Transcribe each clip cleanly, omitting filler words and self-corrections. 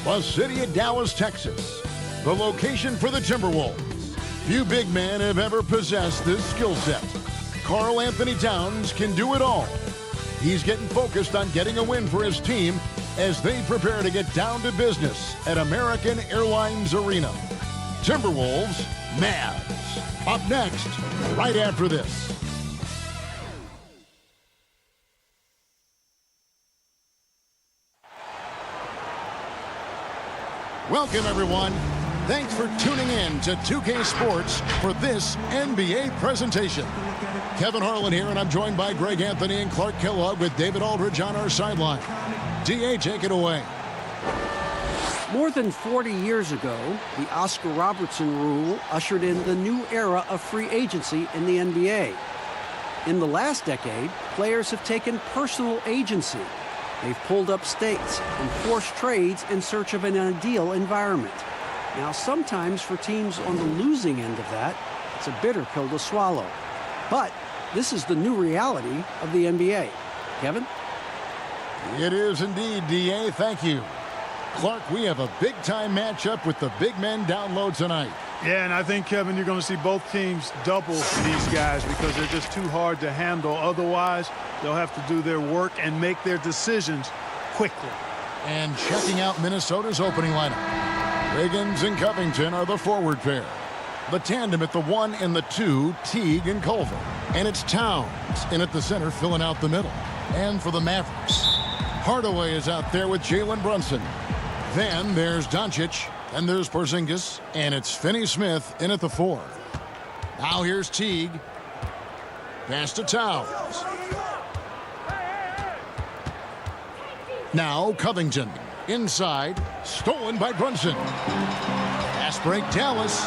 The city of Dallas, Texas, the location for the Timberwolves. Few big men have ever possessed this skill set. Karl Anthony Towns can do it all. He's getting focused on getting a win for his team as they prepare to get down to business at American Airlines Arena. Timberwolves, Mavs. Up next, right after this. Welcome, everyone. Thanks for tuning in to 2K Sports for this NBA presentation. Kevin Harlan here, and I'm joined by Greg Anthony and Clark Kellogg with David Aldridge on our sideline. DA, take it away. More than 40 years ago, the Oscar Robertson rule ushered in the new era of free agency in the NBA. In the last decade, players have taken personal agency. They've pulled up stakes and forced trades in search of an ideal environment. Now, sometimes for teams on the losing end of that, it's a bitter pill to swallow. But this is the new reality of the NBA. Kevin? It is indeed, DA. Thank you. Clark, we have a big-time matchup with the big men down low tonight. Yeah, and I think, Kevin, you're going to see both teams double these guys because they're just too hard to handle. Otherwise, they'll have to do their work and make their decisions quickly. And checking out Minnesota's opening lineup. Wiggins and Covington are the forward pair. The tandem at the 1 and the 2, Teague and Culver. And it's Towns in at the center, filling out the middle. And for the Mavericks, Hardaway is out there with Jalen Brunson. Then there's Doncic, and there's Porzingis, and it's Finney-Smith in at the 4. Now here's Teague. Pass to Towns. Now Covington. Inside, stolen by Brunson. Pass break, Dallas.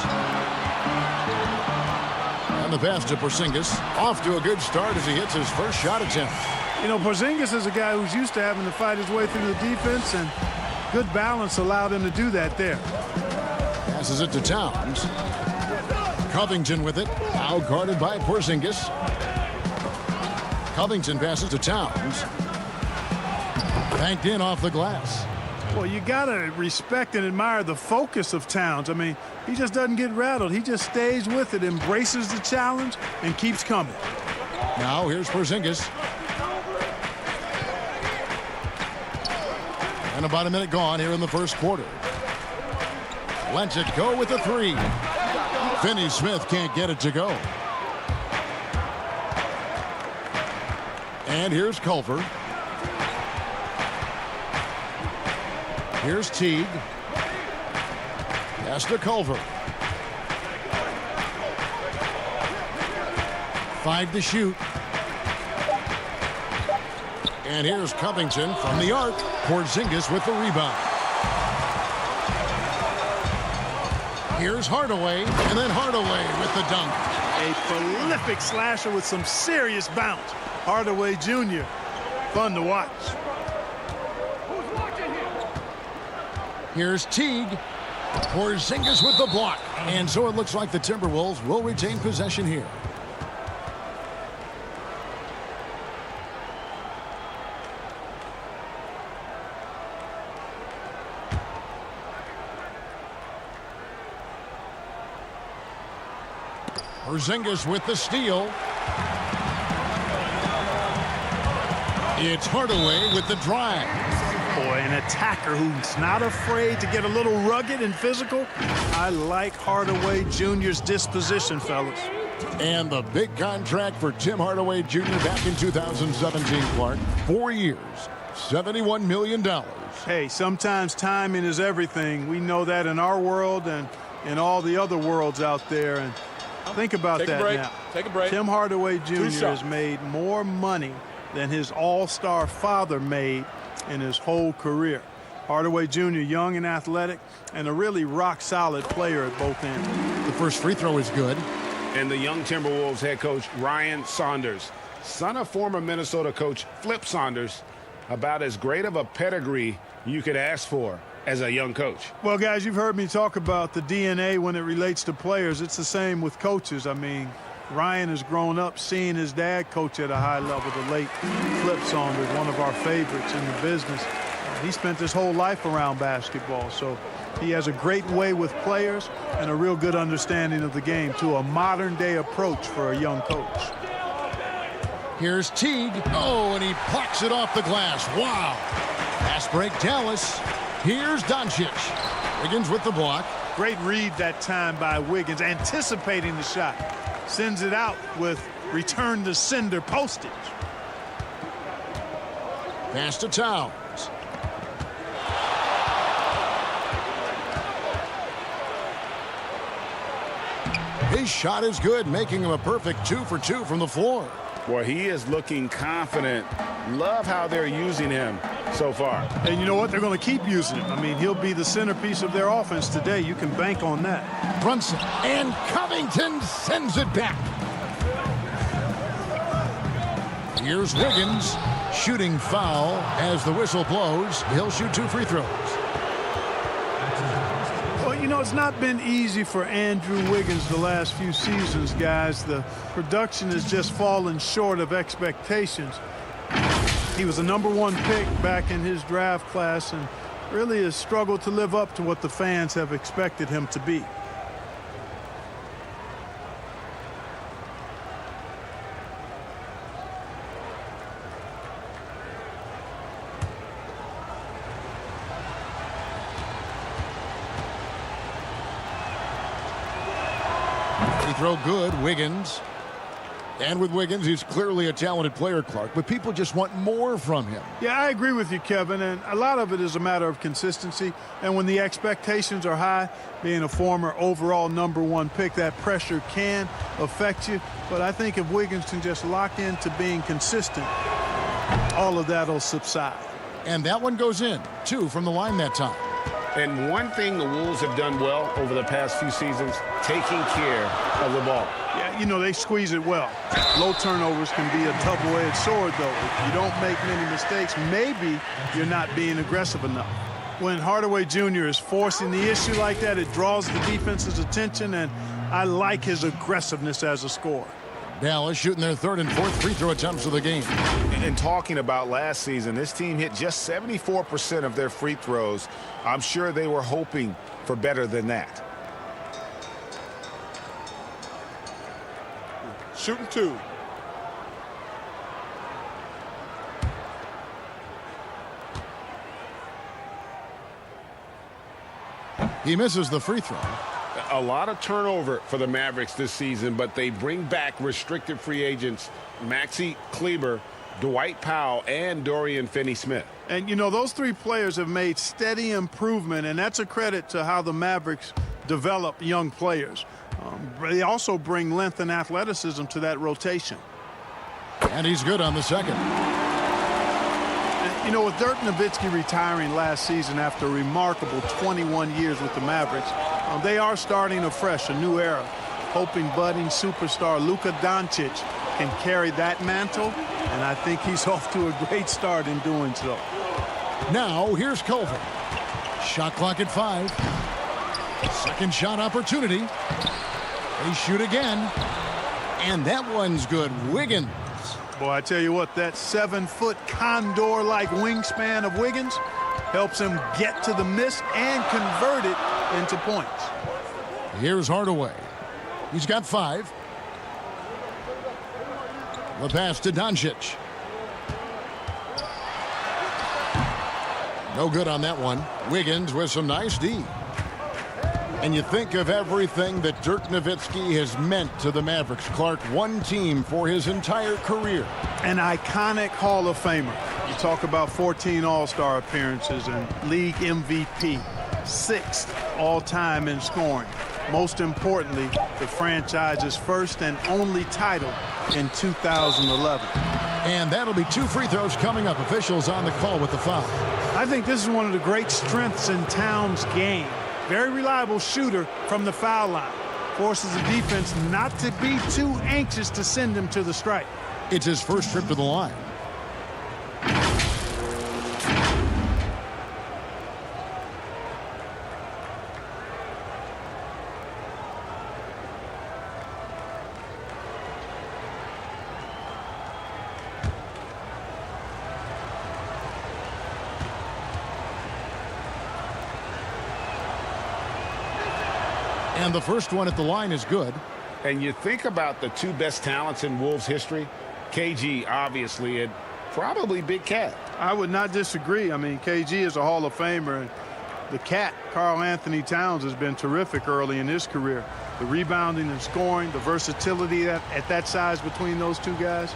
And the pass to Porzingis. Off to a good start as he hits his first shot attempt. You know, Porzingis is a guy who's used to having to fight his way through the defense, and good balance allowed him to do that there. Passes it to Towns. Covington with it. Now guarded by Porzingis. Covington passes to Towns. Banked in off the glass. Well, you got to respect and admire the focus of Towns. I mean, he just doesn't get rattled. He just stays with it, embraces the challenge, and keeps coming. Now here's Porzingis. And about a minute gone here in the first quarter. Lets it go with the 3. Finney-Smith can't get it to go. And here's Culver. Here's Teague. Pass to Culver. 5 to shoot. And here's Covington from the arc. Porzingis with the rebound. Here's Hardaway, and then Hardaway with the dunk. A prolific slasher with some serious bounce. Hardaway Jr. Fun to watch. Here's Teague. Porzingis with the block. And so it looks like the Timberwolves will retain possession here. Porzingis with the steal. It's Hardaway with the drive. Boy, an attacker who's not afraid to get a little rugged and physical. I like Hardaway Jr.'s disposition, fellas. And the big contract for Tim Hardaway Jr. back in 2017, Clark. 4 years, $71 million. Hey, sometimes timing is everything. We know that in our world and in all the other worlds out there. And think about that now. Take a break. Tim Hardaway Jr. has made more money than his all-star father made in his whole career. Hardaway Jr., young and athletic, and a really rock-solid player at both ends. The first free throw is good. And the young Timberwolves head coach, Ryan Saunders, son of former Minnesota coach Flip Saunders, about as great of a pedigree you could ask for as a young coach. Well, guys, you've heard me talk about the DNA when it relates to players. It's the same with coaches. I mean, Ryan has grown up seeing his dad coach at a high level, the late Flip Saunders, one of our favorites in the business. He spent his whole life around basketball, so he has a great way with players and a real good understanding of the game, to a modern-day approach for a young coach. Here's Teague. Oh, and he plucks it off the glass. Wow. Pass break, Dallas. Here's Doncic. Wiggins with the block. Great read that time by Wiggins, anticipating the shot. Sends it out with return to sender postage. Pass to Towns. His shot is good, making him a perfect 2 for 2 from the floor. Well, he is looking confident. Love how they're using him so far. And you know what? They're going to keep using him. I mean, he'll be the centerpiece of their offense today. You can bank on that. Brunson, and Covington sends it back. Here's Wiggins, shooting foul as the whistle blows. He'll shoot 2 free throws. Well, you know, it's not been easy for Andrew Wiggins the last few seasons, guys. The production has just fallen short of expectations. He was a #1 pick back in his draft class and really has struggled to live up to what the fans have expected him to be. Free throw good, Wiggins. And with Wiggins, he's clearly a talented player, Clark, but people just want more from him. Yeah, I agree with you, Kevin, and a lot of it is a matter of consistency. And when the expectations are high, being a former overall #1 pick, that pressure can affect you. But I think if Wiggins can just lock into being consistent, all of that will subside. And that one goes in. 2 from the line that time. And one thing the Wolves have done well over the past few seasons, taking care of the ball. Yeah, you know, they squeeze it well. Low turnovers can be a double-edged sword, though. If you don't make many mistakes, maybe you're not being aggressive enough. When Hardaway Jr. is forcing the issue like that, it draws the defense's attention, and I like his aggressiveness as a scorer. Dallas shooting their 3rd and 4th free throw attempts of the game. And talking about last season, this team hit just 74% of their free throws. I'm sure they were hoping for better than that. Shooting 2. He misses the free throw. A lot of turnover for the Mavericks this season, but they bring back restricted free agents Maxi Kleber, Dwight Powell, and Dorian Finney-Smith. And, you know, those 3 players have made steady improvement, and that's a credit to how the Mavericks develop young players. They also bring length and athleticism to that rotation. And he's good on the second. And, you know, with Dirk Nowitzki retiring last season after a remarkable 21 years with the Mavericks, they are starting afresh, a new era, hoping budding superstar Luka Doncic can carry that mantle, and I think he's off to a great start in doing so. Now, here's Culver. Shot clock at 5. Second shot opportunity. They shoot again. And that one's good. Wiggins. Boy, I tell you what, that 7-foot condor-like wingspan of Wiggins helps him get to the miss and convert it into points. Here's Hardaway. He's got 5. The pass to Doncic. No good on that one. Wiggins with some nice D. And you think of everything that Dirk Nowitzki has meant to the Mavericks. Clark, one team for his entire career. An iconic Hall of Famer. You talk about 14 All-Star appearances and league MVP. 6th all-time in scoring. Most importantly, the franchise's first and only title in 2011. And that'll be 2 free throws coming up. Officials on the call with the foul. I think this is one of the great strengths in Towns' game. Very reliable shooter from the foul line. Forces the defense not to be too anxious to send him to the stripe. It's his first trip to the line. And the first one at the line is good. And you think about the two best talents in Wolves history, KG, obviously, and probably Big Cat. I would not disagree. I mean, KG is a Hall of Famer, and the Cat, Karl Anthony Towns, has been terrific early in his career. The rebounding and scoring, the versatility at that size between those two guys,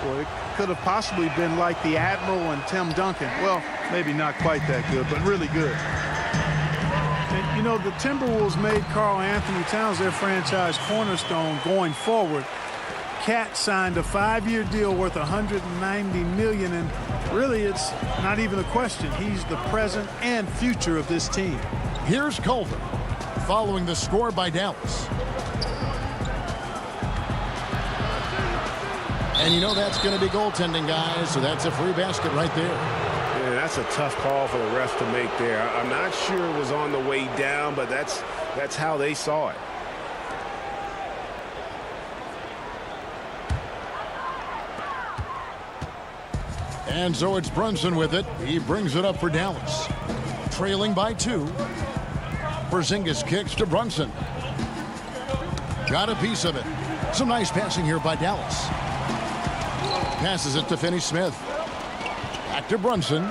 well, it could have possibly been like the Admiral and Tim Duncan. Well, maybe not quite that good, but really good. And, you know, the Timberwolves made Karl Anthony Towns their franchise cornerstone going forward. Cat signed a 5-year deal worth $190 million, and really it's not even a question. He's the present and future of this team. Here's Culver following the score by Dallas. And you know that's going to be goaltending, guys, so that's a free basket right there. Yeah, that's a tough call for the refs to make there. I'm not sure it was on the way down, but that's how they saw it. And so it's Brunson with it. He brings it up for Dallas. Trailing by 2. Porzingis kicks to Brunson. Got a piece of it. Some nice passing here by Dallas. Passes it to Finney-Smith. Back to Brunson.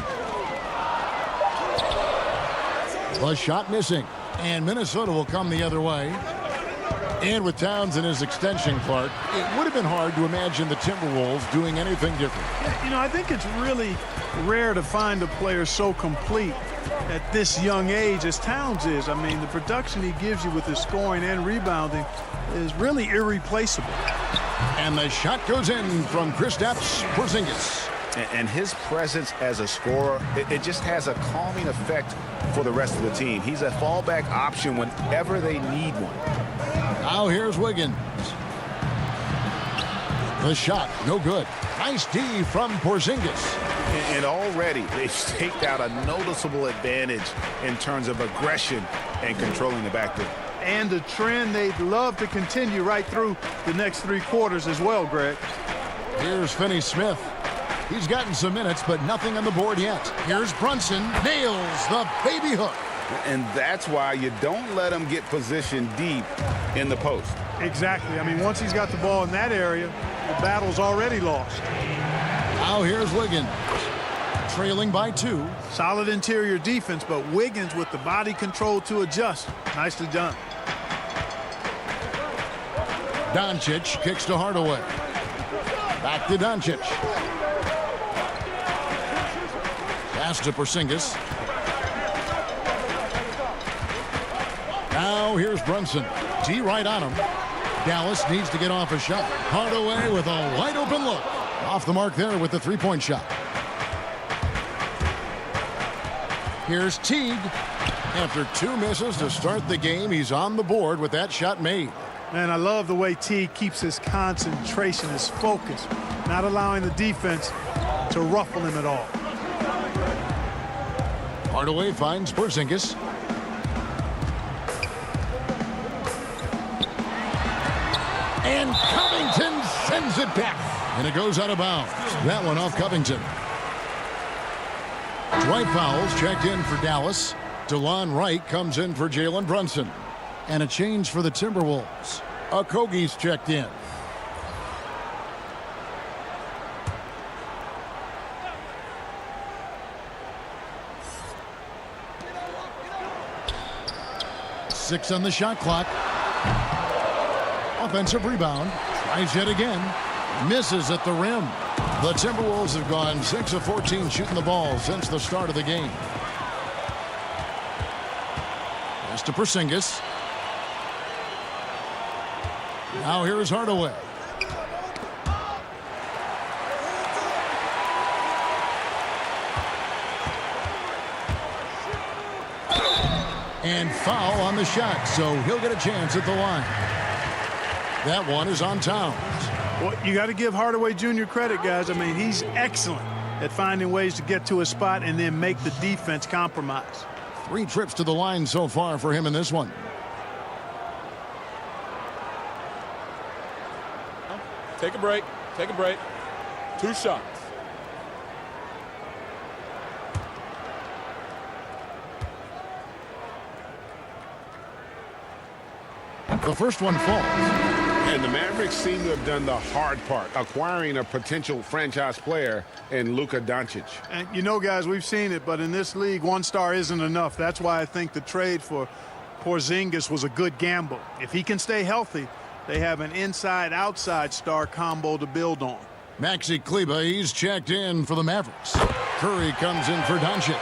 The shot missing. And Minnesota will come the other way. And with Towns in his extension, Clark, it would have been hard to imagine the Timberwolves doing anything different. Yeah, you know, I think it's really rare to find a player so complete at this young age as Towns is. I mean, the production he gives you with his scoring and rebounding is really irreplaceable. And the shot goes in from Kristaps Porzingis. And his presence as a scorer, it just has a calming effect for the rest of the team. He's a fallback option whenever they need one. Now here's Wiggins. The shot, no good. Nice D from Porzingis. And already they've staked out a noticeable advantage in terms of aggression and controlling the backcourt. And a trend they'd love to continue right through the next 3 quarters as well, Greg. Here's Finney-Smith. He's gotten some minutes, but nothing on the board yet. Here's Brunson. Nails the baby hook. And that's why you don't let him get positioned deep in the post. Exactly. I mean, once he's got the ball in that area, the battle's already lost. Now here's Wiggins. Trailing by 2. Solid interior defense, but Wiggins with the body control to adjust. Nicely done. Doncic kicks to Hardaway. Back to Doncic. Pass to Porzingis. Now here's Brunson. D right on him. Dallas needs to get off a shot. Hardaway with a wide open look. Off the mark there with the 3-point shot. Here's Teague. After 2 misses to start the game, he's on the board with that shot made. Man, I love the way Teague keeps his concentration, his focus, not allowing the defense to ruffle him at all. Hardaway finds Porzingis. And Covington sends it back. And it goes out of bounds. That one off Covington. Dwight Powell's checked in for Dallas. DeLon Wright comes in for Jalen Brunson. And a change for the Timberwolves. Okogie's checked in. Six on the shot clock. Offensive rebound. Tries yet again. Misses at the rim. The Timberwolves have gone 6 of 14 shooting the ball since the start of the game. Pass to Porzingis. Now here's Hardaway. And foul on the shot, so he'll get a chance at the line. That one is on Towns. Well, you got to give Hardaway Jr. credit, guys. I mean, he's excellent at finding ways to get to a spot and then make the defense compromise. 3 trips to the line so far for him in this one. Take a break. Take a break. 2 shots. The first one falls. And the Mavericks seem to have done the hard part, acquiring a potential franchise player in Luka Doncic. And you know, guys, we've seen it, but in this league, one star isn't enough. That's why I think the trade for Porzingis was a good gamble. If he can stay healthy, they have an inside-outside star combo to build on. Maxi Kleber, he's checked in for the Mavericks. Curry comes in for Doncic.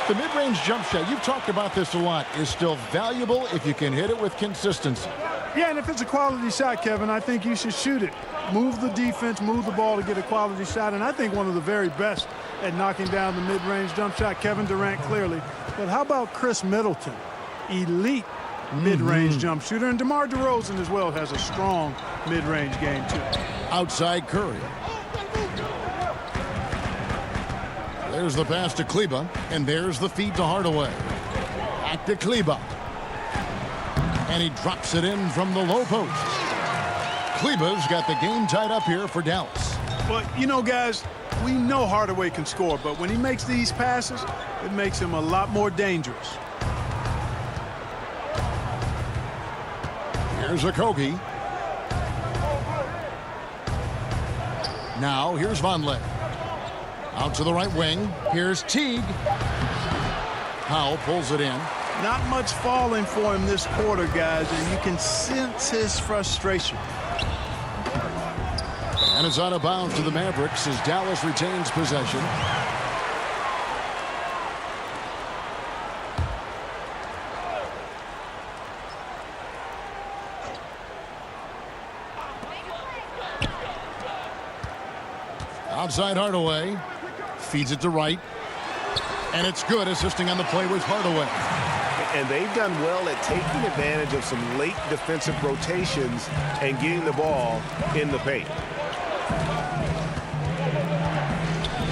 The mid-range jump shot, you've talked about this a lot, is still valuable if you can hit it with consistency. Yeah, and if it's a quality shot, Kevin, I think you should shoot it. Move the defense, move the ball to get a quality shot. And I think one of the very best at knocking down the mid-range jump shot, Kevin Durant clearly. But how about Chris Middleton? Elite mid-range jump shooter. And DeMar DeRozan as well has a strong mid-range game, too. Outside Curry. There's the pass to Kleber, and there's the feed to Hardaway. Back to Kleber. And he drops it in from the low post. Kleber's got the game tied up here for Dallas. Well, you know, guys, we know Hardaway can score, but when he makes these passes, it makes him a lot more dangerous. Here's Okogie. Now, here's Vonleh. Out to the right wing. Here's Teague. Powell pulls it in. Not much falling for him this quarter, guys, and you can sense his frustration. And it's out of bounds to the Mavericks as Dallas retains possession. Outside Hardaway. Feeds it to Wright. And it's good, assisting on the play with Hardaway. And they've done well at taking advantage of some late defensive rotations and getting the ball in the paint.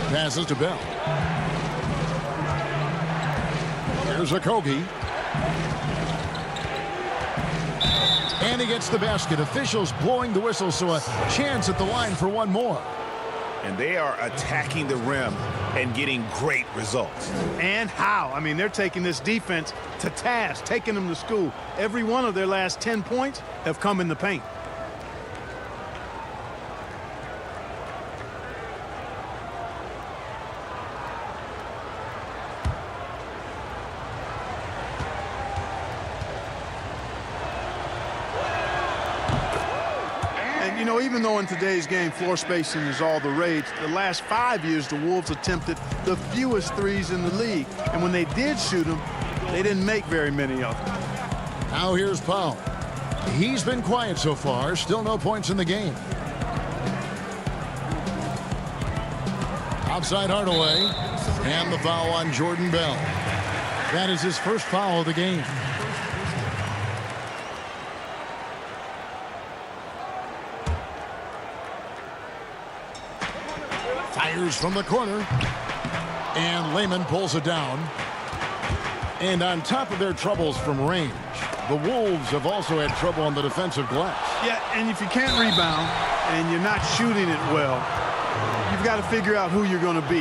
Passes to Bell. Here's Okogie. And he gets the basket. Officials blowing the whistle, so a chance at the line for one more. And they are attacking the rim and getting great results. And how? I mean, they're taking this defense to task, taking them to school. Every one of their last 10 points have come in the paint. And, you know, even though in today's game floor spacing is all the rage, the last 5 years the Wolves attempted the fewest threes in the league. And when they did shoot them, they didn't make very many of them. Now here's Powell. He's been quiet so far. Still no points in the game. Outside Hardaway. And the foul on Jordan Bell. That is his first foul of the game. Fires from the corner. And Layman pulls it down. And on top of their troubles from range, the Wolves have also had trouble on the defensive glass. Yeah, and if you can't rebound and you're not shooting it well, you've got to figure out who you're going to be.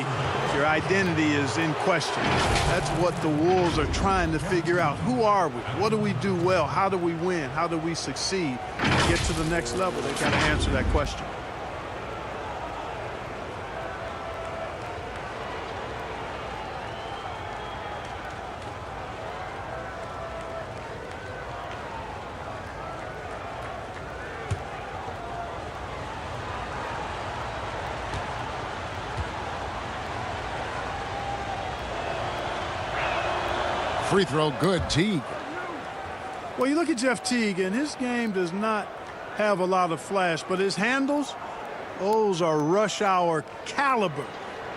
Your identity is in question. That's what the Wolves are trying to figure out. Who are we? What do we do well? How do we win? How do we succeed? To get to the next level, they've got to answer that question. Free throw good, Teague. Well, you look at Jeff Teague, and his game does not have a lot of flash, but his handles, those are rush hour caliber.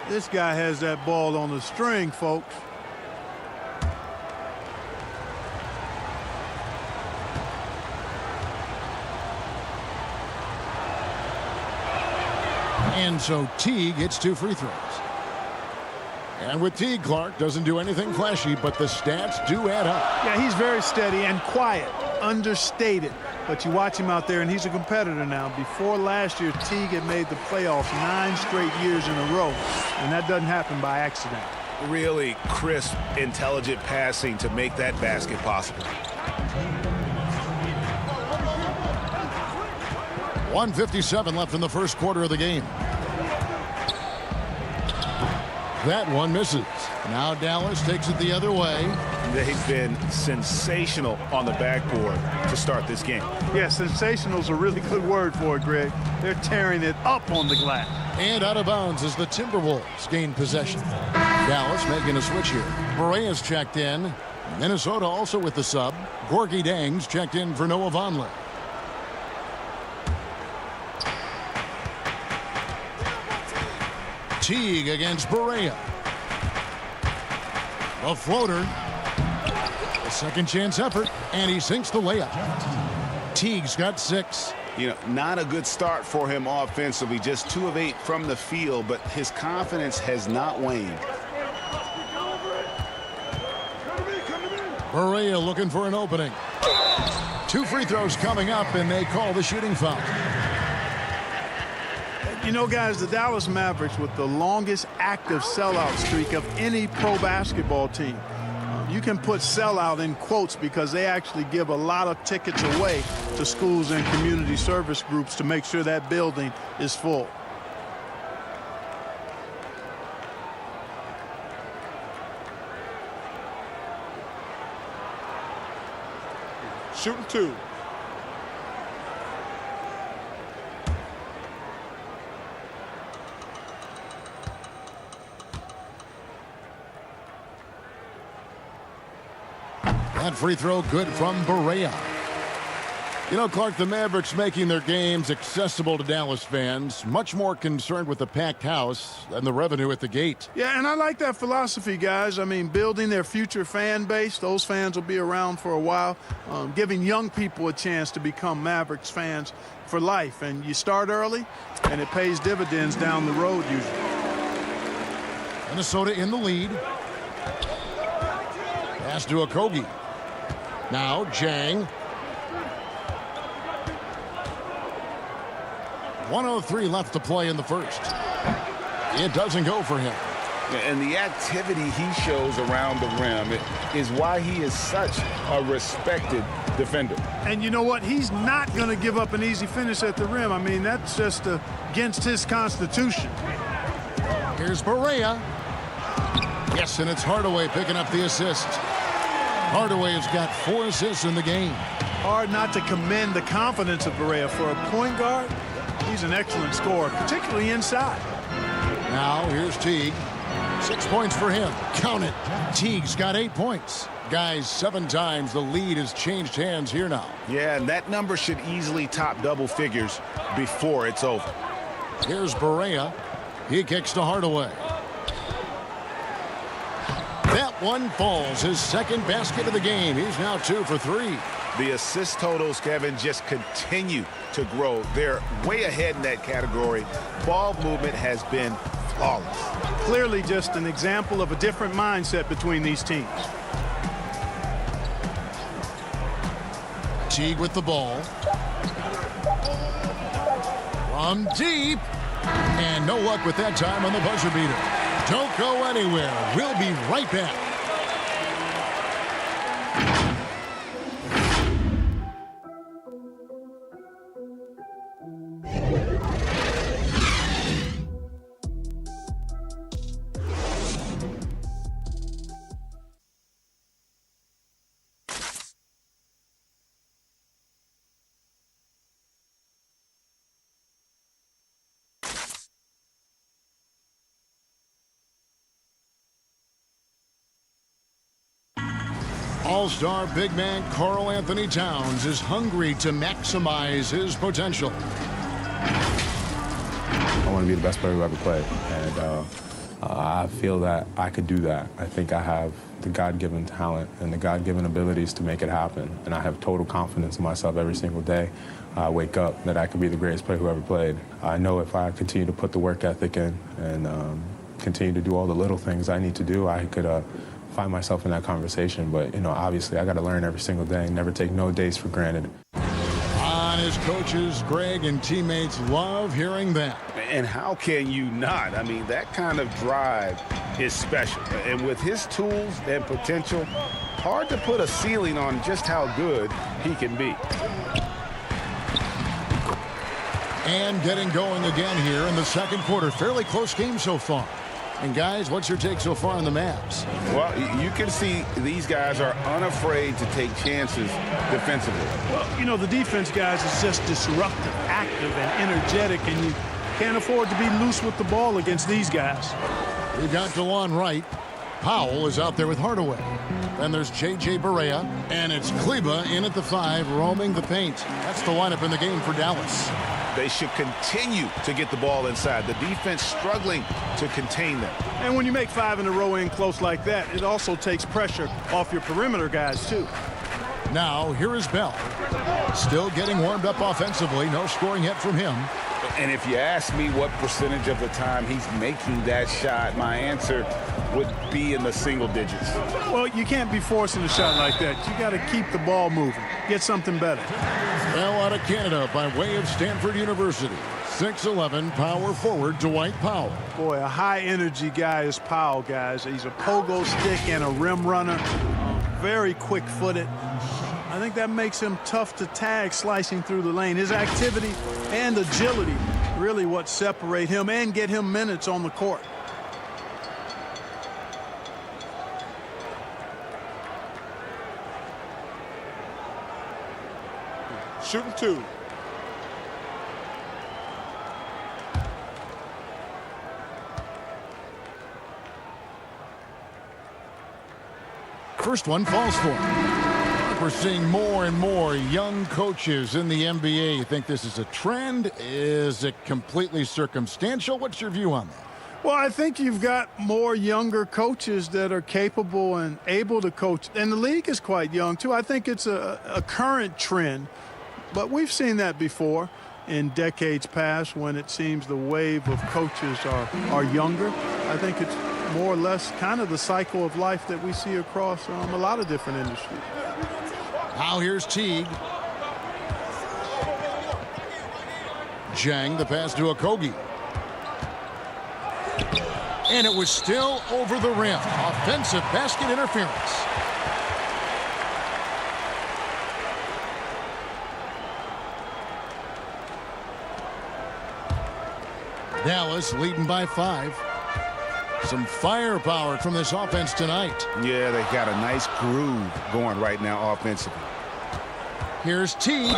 This guy has that ball on the string, folks. And so Teague hits 2 free throws. And with Teague, Clark doesn't do anything flashy, but the stats do add up. Yeah, he's very steady and quiet, understated. But you watch him out there, and he's a competitor now. Before last year, Teague had made the playoffs 9 straight years in a row, and that doesn't happen by accident. Really crisp, intelligent passing to make that basket possible. 1:57 left in the first quarter of the game. That one misses. Now Dallas takes it the other way. They've been sensational on the backboard to start this game. Yeah, sensational is a really good word for it, Greg. They're tearing it up on the glass. And out of bounds as the Timberwolves gain possession. Dallas making a switch here. Boreas checked in. Minnesota also with the sub. Gorgie Dangs checked in for Noah Vonleh. Teague against Barea. A floater. A second chance effort, and he sinks the layup. Teague's got 6. You know, not a good start for him offensively. Just 2 of 8 from the field, but his confidence has not waned. Barea looking for an opening. 2 free throws coming up, and they call the shooting foul. You know, guys, the Dallas Mavericks with the longest active sellout streak of any pro basketball team. You can put sellout in quotes because they actually give a lot of tickets away to schools and community service groups to make sure that building is full. Shooting 2. That free throw good from Barea. You know, Clark, the Mavericks making their games accessible to Dallas fans, much more concerned with the packed house than the revenue at the gate. Yeah, and I like that philosophy, guys. I mean, building their future fan base. Those fans will be around for a while. Giving young people a chance to become Mavericks fans for life. And you start early, and it pays dividends down the road usually. Minnesota in the lead. Pass to Okogie. Now Jang. 1:03 left to play in the first. It doesn't go for him. And the activity he shows around the rim is why he is such a respected defender. And you know what? He's not going to give up an easy finish at the rim. I mean, that's just against his constitution. Here's Barea. Yes, and it's Hardaway picking up the assist. Hardaway has got 4 assists in the game. Hard not to commend the confidence of Barea. For a point guard, he's an excellent scorer, particularly inside. Now here's Teague. 6 points for him. Count it. Teague's got 8 points. Guys, 7 times the lead has changed hands here now. Yeah, and that number should easily top double figures before it's over. Here's Barea. He kicks to Hardaway. That one falls. His second basket of the game. He's now 2 for 3. The assist totals, Kevin, just continue to grow. They're way ahead in that category. Ball movement has been flawless. Clearly just an example of a different mindset between these teams. Teague with the ball. From deep. And no luck with that time on the buzzer beater. Don't go anywhere. We'll be right back. All-star big man Karl Anthony Towns is hungry to maximize his potential. I want to be the best player who ever played, and I feel that I could do that. I think I have the God-given talent and the God-given abilities to make it happen, and I have total confidence in myself every single day. I wake up that I could be the greatest player who ever played. I know if I continue to put the work ethic in and continue to do all the little things I need to do, I could find myself in that conversation. But, you know, obviously I got to learn every single day and never take no days for granted. On his coaches, Greg, and teammates love hearing that. And how can you not? I mean, that kind of drive is special. And with his tools and potential, hard to put a ceiling on just how good he can be. And getting going again here in the second quarter. Fairly close game so far. And guys, what's your take so far on the Mavs? Well, you can see these guys are unafraid to take chances defensively. Well, you know, the defense, guys, is just disruptive, active, and energetic, and you can't afford to be loose with the ball against these guys. We've got DeLon Wright. Powell is out there with Hardaway. Then there's J.J. Barea, and it's Kleba in at the 5, roaming the paint. That's the lineup in the game for Dallas. They should continue to get the ball inside. The defense struggling to contain them. And when you make 5 in a row in close like that, it also takes pressure off your perimeter guys, too. Now, here is Bell. Still getting warmed up offensively. No scoring yet from him. And if you ask me what percentage of the time he's making that shot, my answer would be in the single digits. Well, you can't be forcing a shot like that. You got to keep the ball moving. Get something better. Bell out of Canada by way of Stanford University. 6'11", power forward Dwight Powell. Boy, a high-energy guy is Powell, guys. He's a pogo stick and a rim runner. Very quick-footed. I think that makes him tough to tag slicing through the lane. His activity and agility really what separate him and get him minutes on the court. Shooting 2. First one falls for him. We're seeing more and more young coaches in the NBA. You think this is a trend? Is it completely circumstantial? What's your view on that? Well, I think you've got more younger coaches that are capable and able to coach. And the league is quite young, too. I think it's a current trend. But we've seen that before in decades past when it seems the wave of coaches are younger. I think it's more or less kind of the cycle of life that we see across a lot of different industries. Now here's Teague. Jang, the pass to Okogie. And it was still over the rim. Offensive basket interference. Dallas leading by 5. Some firepower from this offense tonight. Yeah, they got a nice groove going right now offensively. Here's Teague,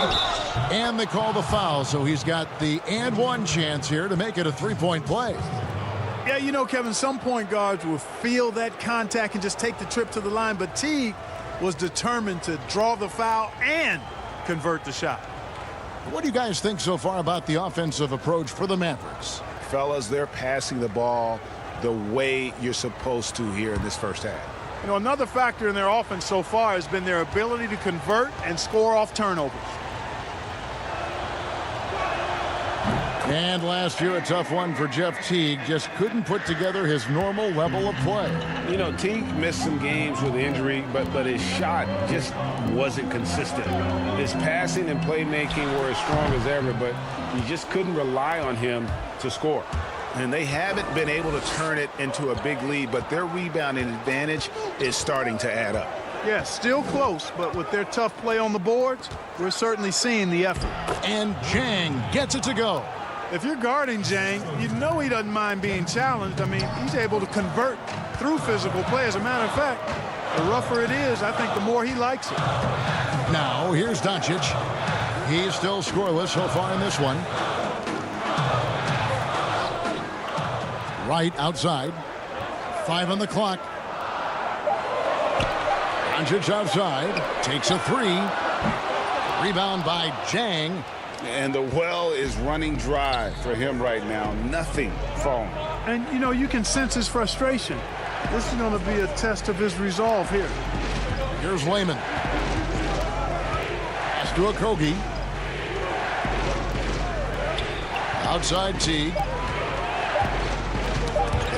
and they call the foul, so he's got the and one chance here to make it a three-point play. Yeah, you know, Kevin, some point guards will feel that contact and just take the trip to the line, but Teague was determined to draw the foul and convert the shot. What do you guys think so far about the offensive approach for the Mavericks? Fellas, they're passing the ball the way you're supposed to here in this first half. You know, another factor in their offense so far has been their ability to convert and score off turnovers. And last year, a tough one for Jeff Teague. Just couldn't put together his normal level of play. You know, Teague missed some games with injury, but his shot just wasn't consistent. His passing and playmaking were as strong as ever, but you just couldn't rely on him to score. And they haven't been able to turn it into a big lead, but their rebounding advantage is starting to add up. Yeah, still close, but with their tough play on the boards, we're certainly seeing the effort. And Jang gets it to go. If you're guarding Jang, you know he doesn't mind being challenged. I mean, he's able to convert through physical play. As a matter of fact, the rougher it is, I think the more he likes it. Now, here's Doncic. He's still scoreless so far in this one. Right outside. 5 on the clock. Doncic outside. Takes a 3. Rebound by Jang. And the well is running dry for him right now. Nothing falling. And, you know, you can sense his frustration. This is going to be a test of his resolve here. Here's Layman. Pass to Okogie. Outside Teague.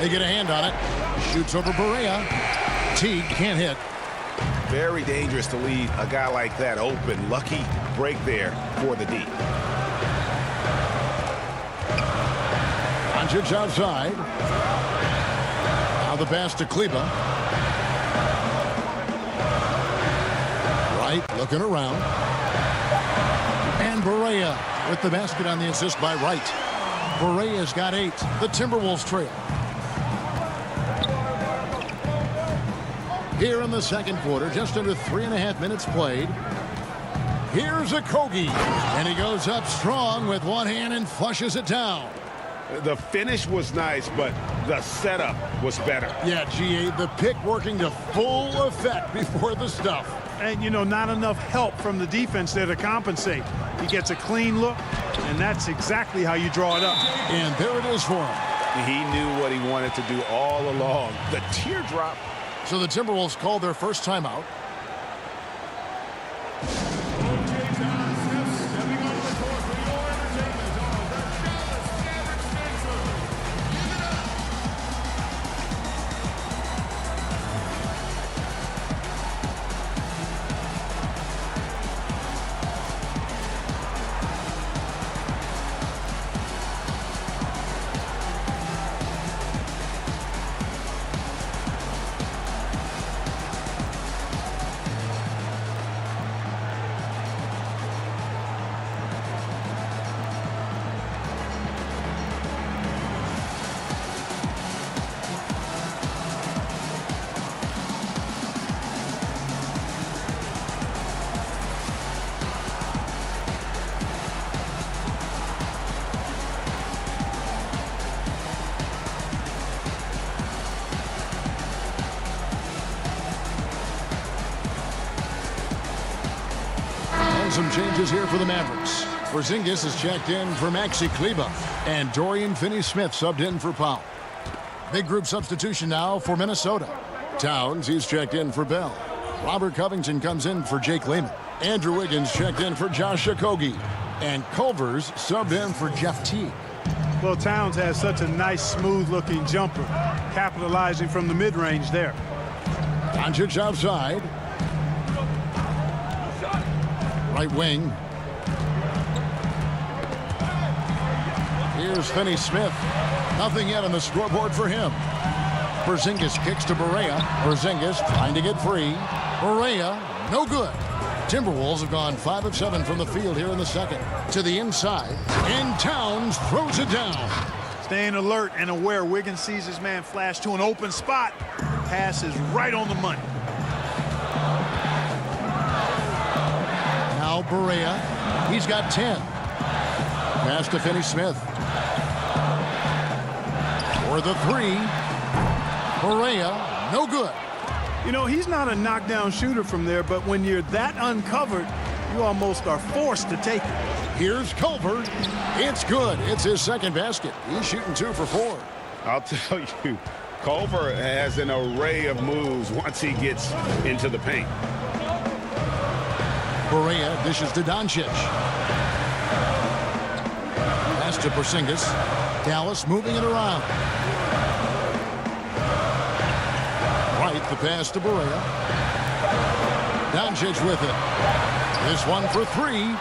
They get a hand on it. Shoots over Barea. Teague can't hit. Very dangerous to leave a guy like that open. Lucky break there for the D. Doncic outside. Now the pass to Kleba. Right, looking around. And Barea with the basket on the assist by Wright. Barea's got 8. The Timberwolves trail. Here in the second quarter, just under 3.5 minutes played. Here's Okogie, and he goes up strong with one hand and flushes it down. The finish was nice, but the setup was better. Yeah, GA, the pick working to full effect before the stuff. And, you know, not enough help from the defense there to compensate. He gets a clean look, and that's exactly how you draw it up. And there it is for him. He knew what he wanted to do all along. The teardrop. So the Timberwolves called their first timeout. Some changes here for the Mavericks. Porzingis is checked in for Maxi Kleber, and Dorian Finney-Smith subbed in for Powell. Big group substitution now for Minnesota. Towns, he's checked in for Bell. Robert Covington comes in for Jake Lehman. Andrew Wiggins checked in for Josh Okogie. And Culver's subbed in for Jeff Teague. Well, Towns has such a nice, smooth-looking jumper, capitalizing from the mid-range there. Doncic outside. Right wing. Here's Finney-Smith. Nothing yet on the scoreboard for him. Porzingis kicks to Barea. Porzingis trying to get free. Barea, no good. Timberwolves have gone 5 of 7 from the field here in the second. To the inside, and Towns throws it down. Staying alert and aware. Wiggins sees his man flash to an open spot. Pass is right on the money. Now Barea, he's got 10. Pass to Finney-Smith. For the 3. Barea, no good. You know, he's not a knockdown shooter from there, but when you're that uncovered, you almost are forced to take it. Here's Culver. It's good. It's his second basket. He's shooting 2 for 4. I'll tell you, Culver has an array of moves once he gets into the paint. Barea dishes to Doncic. Pass to Porzingis. Dallas moving it around. Right, the pass to Barea. Doncic with it. This one for 3.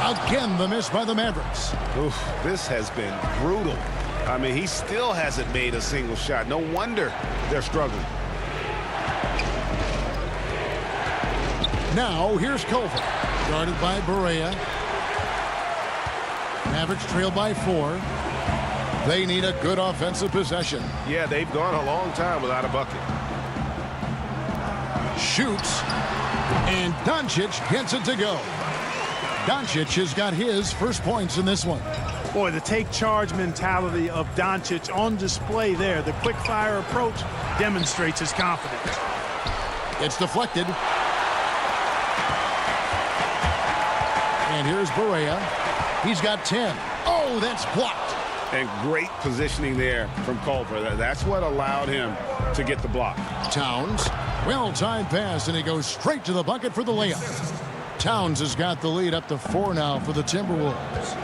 Again, the miss by the Mavericks. Oof, this has been brutal. I mean, he still hasn't made a single shot. No wonder they're struggling. Now, here's Culver. Guarded by Barea. Mavericks trail by 4. They need a good offensive possession. Yeah, they've gone a long time without a bucket. Shoots. And Doncic gets it to go. Doncic has got his first points in this one. Boy, the take charge mentality of Doncic on display there. The quick fire approach demonstrates his confidence. It's deflected. And here's Barea. He's got 10. Oh, that's blocked. And great positioning there from Culver. That's what allowed him to get the block. Towns, well-timed pass, and he goes straight to the bucket for the layup. Towns has got the lead up to 4 now for the Timberwolves.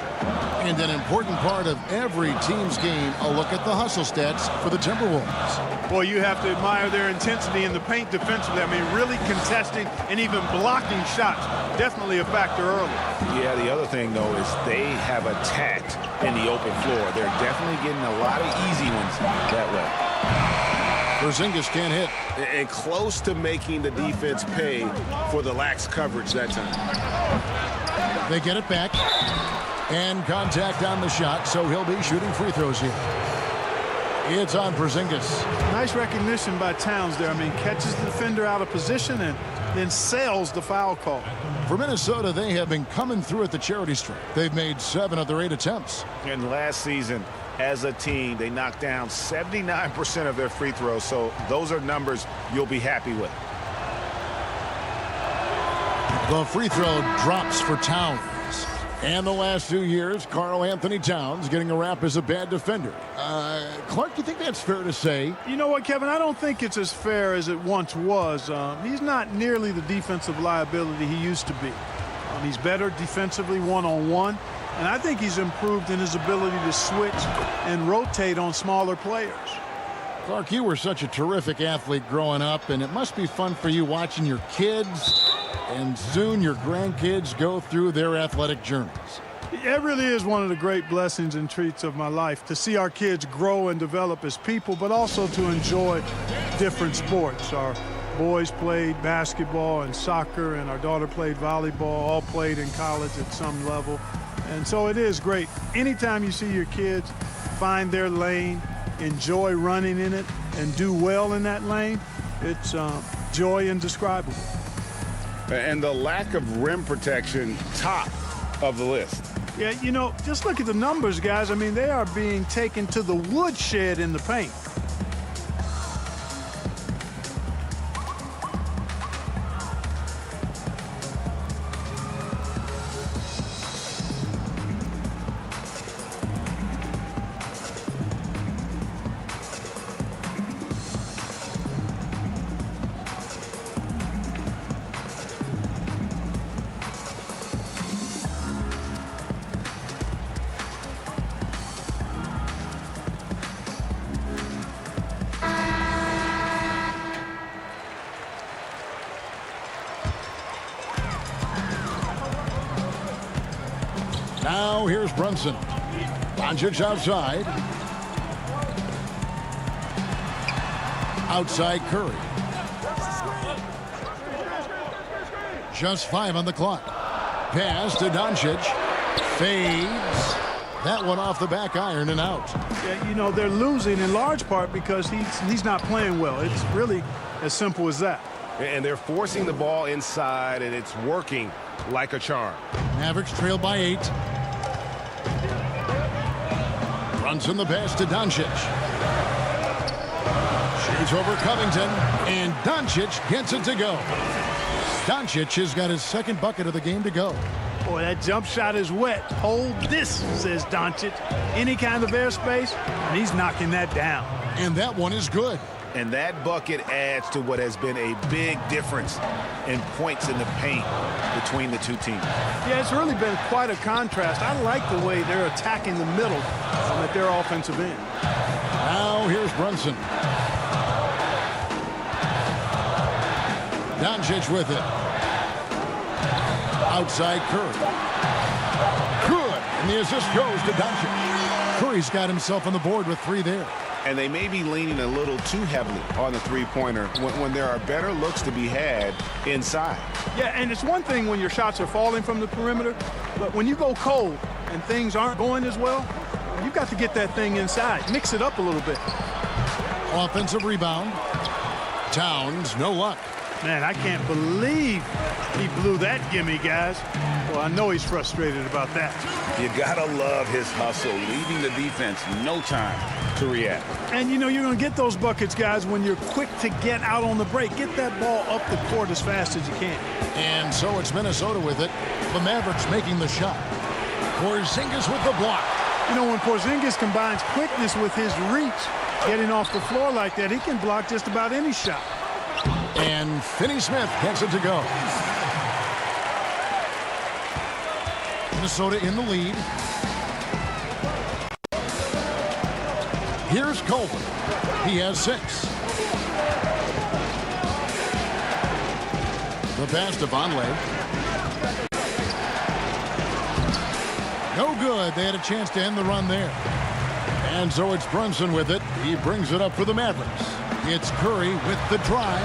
And an important part of every team's game, a look at the hustle stats for the Timberwolves. Boy, you have to admire their intensity in the paint defensively. I mean, really contesting and even blocking shots. Definitely a factor early. Yeah, the other thing, though, is they have attacked in the open floor. They're definitely getting a lot of easy ones that way. Porzingis can't hit. And close to making the defense pay for the lax coverage that time. They get it back. And contact on the shot, so he'll be shooting free throws here. It's on Porzingis. Nice recognition by Towns there. I mean, catches the defender out of position and then sails the foul call. For Minnesota, they have been coming through at the charity stripe. They've made 7 of their 8 attempts. And last season, as a team, they knocked down 79% of their free throws, so those are numbers you'll be happy with. The free throw drops for Towns. And the last 2 years, Karl Anthony Towns getting a rap as a bad defender. Clark, you think that's fair to say? You know what, Kevin? I don't think it's as fair as it once was. He's not nearly the defensive liability he used to be. He's better defensively one-on-one, and I think he's improved in his ability to switch and rotate on smaller players. Clark, you were such a terrific athlete growing up, and it must be fun for you watching your kids and soon your grandkids go through their athletic journeys. It really is one of the great blessings and treats of my life to see our kids grow and develop as people, but also to enjoy different sports. Our boys played basketball and soccer, and our daughter played volleyball, all played in college at some level. And so it is great. Anytime you see your kids find their lane, enjoy running in it, and do well in that lane, it's joy indescribable. And the lack of rim protection, top of the list. Yeah, you know, just look at the numbers, guys. I mean, they are being taken to the woodshed in the paint. Now here's Brunson. Doncic outside. Outside Curry. Just 5 on the clock. Pass to Doncic. Fades. That one off the back iron and out. Yeah, you know, they're losing in large part because he's not playing well. It's really as simple as that. And they're forcing the ball inside, and it's working like a charm. Mavericks trail by 8. Brunson the pass to Doncic. Shoots over Covington, and Doncic gets it to go. Doncic has got his second bucket of the game to go. Boy, that jump shot is wet. Hold this, says Doncic. Any kind of airspace, and he's knocking that down. And that one is good. And that bucket adds to what has been a big difference in points in the paint between the two teams. Yeah, it's really been quite a contrast. I like the way they're attacking the middle at their offensive end. Now here's Brunson. Doncic with it. Outside Curry. Good. And the assist goes to Doncic. Curry's got himself on the board with 3 there. And they may be leaning a little too heavily on the three-pointer when there are better looks to be had inside. Yeah, and it's one thing when your shots are falling from the perimeter, but when you go cold and things aren't going as well, you've got to get that thing inside. Mix it up a little bit. Offensive rebound. Towns, no luck. Man, I can't believe he blew that gimme, guys. Well, I know he's frustrated about that. You gotta love his hustle, leaving the defense no time to react. And, you know, you're going to get those buckets, guys, when you're quick to get out on the break. Get that ball up the court as fast as you can. And so it's Minnesota with it. The Mavericks making the shot. Porzingis with the block. You know, when Porzingis combines quickness with his reach, getting off the floor like that, he can block just about any shot. And Finney Smith gets it to go. Minnesota in the lead. Here's Culver. He has 6. The pass to Vonleh. No good. They had a chance to end the run there. And so it's Brunson with it. He brings it up for the Mavericks. It's Curry with the drive.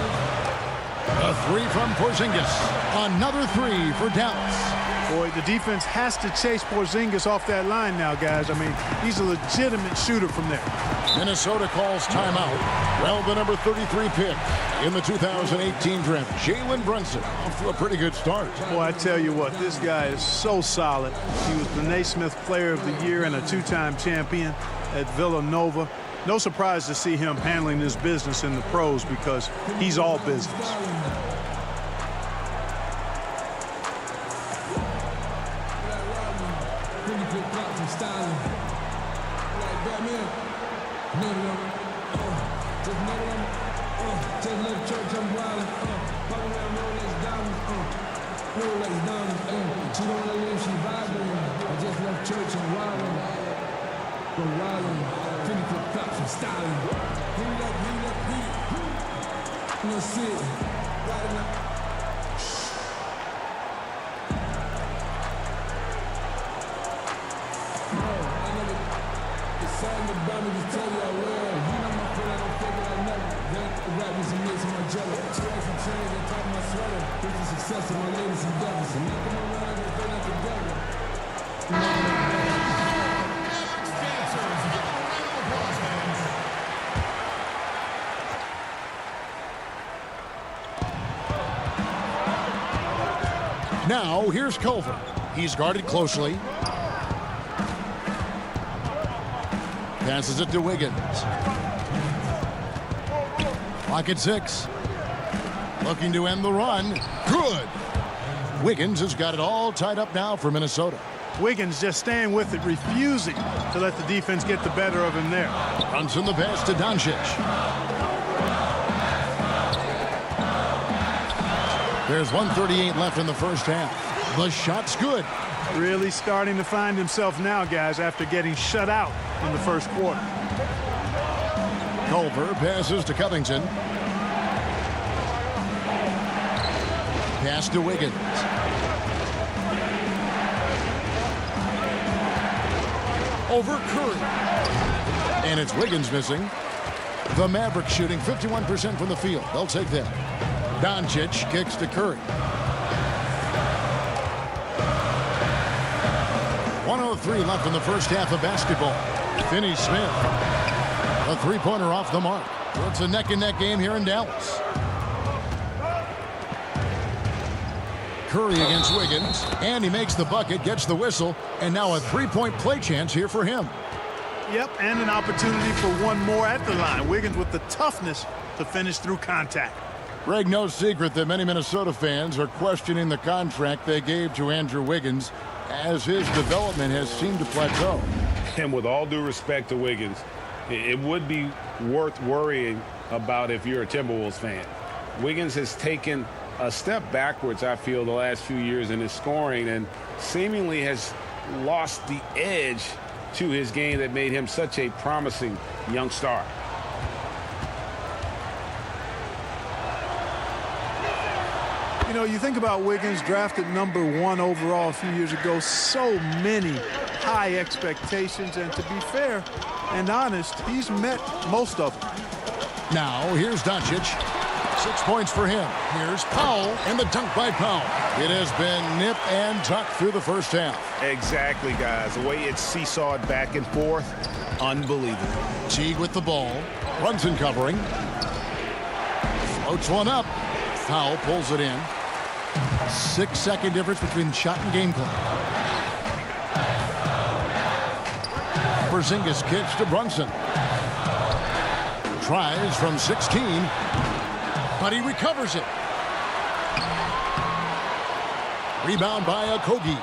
A 3 from Porzingis. Another 3 for Dallas. Boy, the defense has to chase Porzingis off that line now, guys. I mean, he's a legitimate shooter from there. Minnesota calls timeout. Well, the number 33 pick in the 2018 draft, Jalen Brunson, off to a pretty good start. Boy, I tell you what, this guy is so solid. He was the Naismith Player of the Year and a two-time champion at Villanova. No surprise to see him handling his business in the pros because he's all business. Now, here's Culver. He's guarded closely. Passes it to Wiggins. Clock at 6. Looking to end the run. Good. Wiggins has got it all tied up now for Minnesota. Wiggins just staying with it, refusing to let the defense get the better of him there. Brunson the pass to Doncic. There's 1:38 left in the first half. The shot's good. Really starting to find himself now, guys, after getting shut out in the first quarter. Culver passes to Covington. Pass to Wiggins. Over Curry. And it's Wiggins missing. The Mavericks shooting 51% from the field. They'll take that. Doncic kicks to Curry. 1:03 left in the first half of basketball. Finney-Smith. A three-pointer off the mark. It's a neck-and-neck game here in Dallas. Curry against Wiggins, and he makes the bucket, gets the whistle, and now a three-point play chance here for him. Yep, and an opportunity for one more at the line. Wiggins with the toughness to finish through contact. Greg, no secret that many Minnesota fans are questioning the contract they gave to Andrew Wiggins as his development has seemed to plateau. And with all due respect to Wiggins, it would be worth worrying about if you're a Timberwolves fan. Wiggins has taken a step backwards, I feel, the last few years in his scoring and seemingly has lost the edge to his game that made him such a promising young star. You know, you think about Wiggins, drafted #1 overall a few years ago. So many high expectations, and to be fair and honest, he's met most of them. Now, here's Doncic. 6 points for him. Here's Powell, and the dunk by Powell. It has been nip and tuck through the first half. Exactly, guys. The way it's seesawed back and forth, unbelievable. Teague with the ball. Brunson covering. Floats one up. Powell pulls it in. 6-second difference between shot and game clock. Porzingis kicks to Brunson. Tries from 16. But he recovers it. Rebound by Okogie.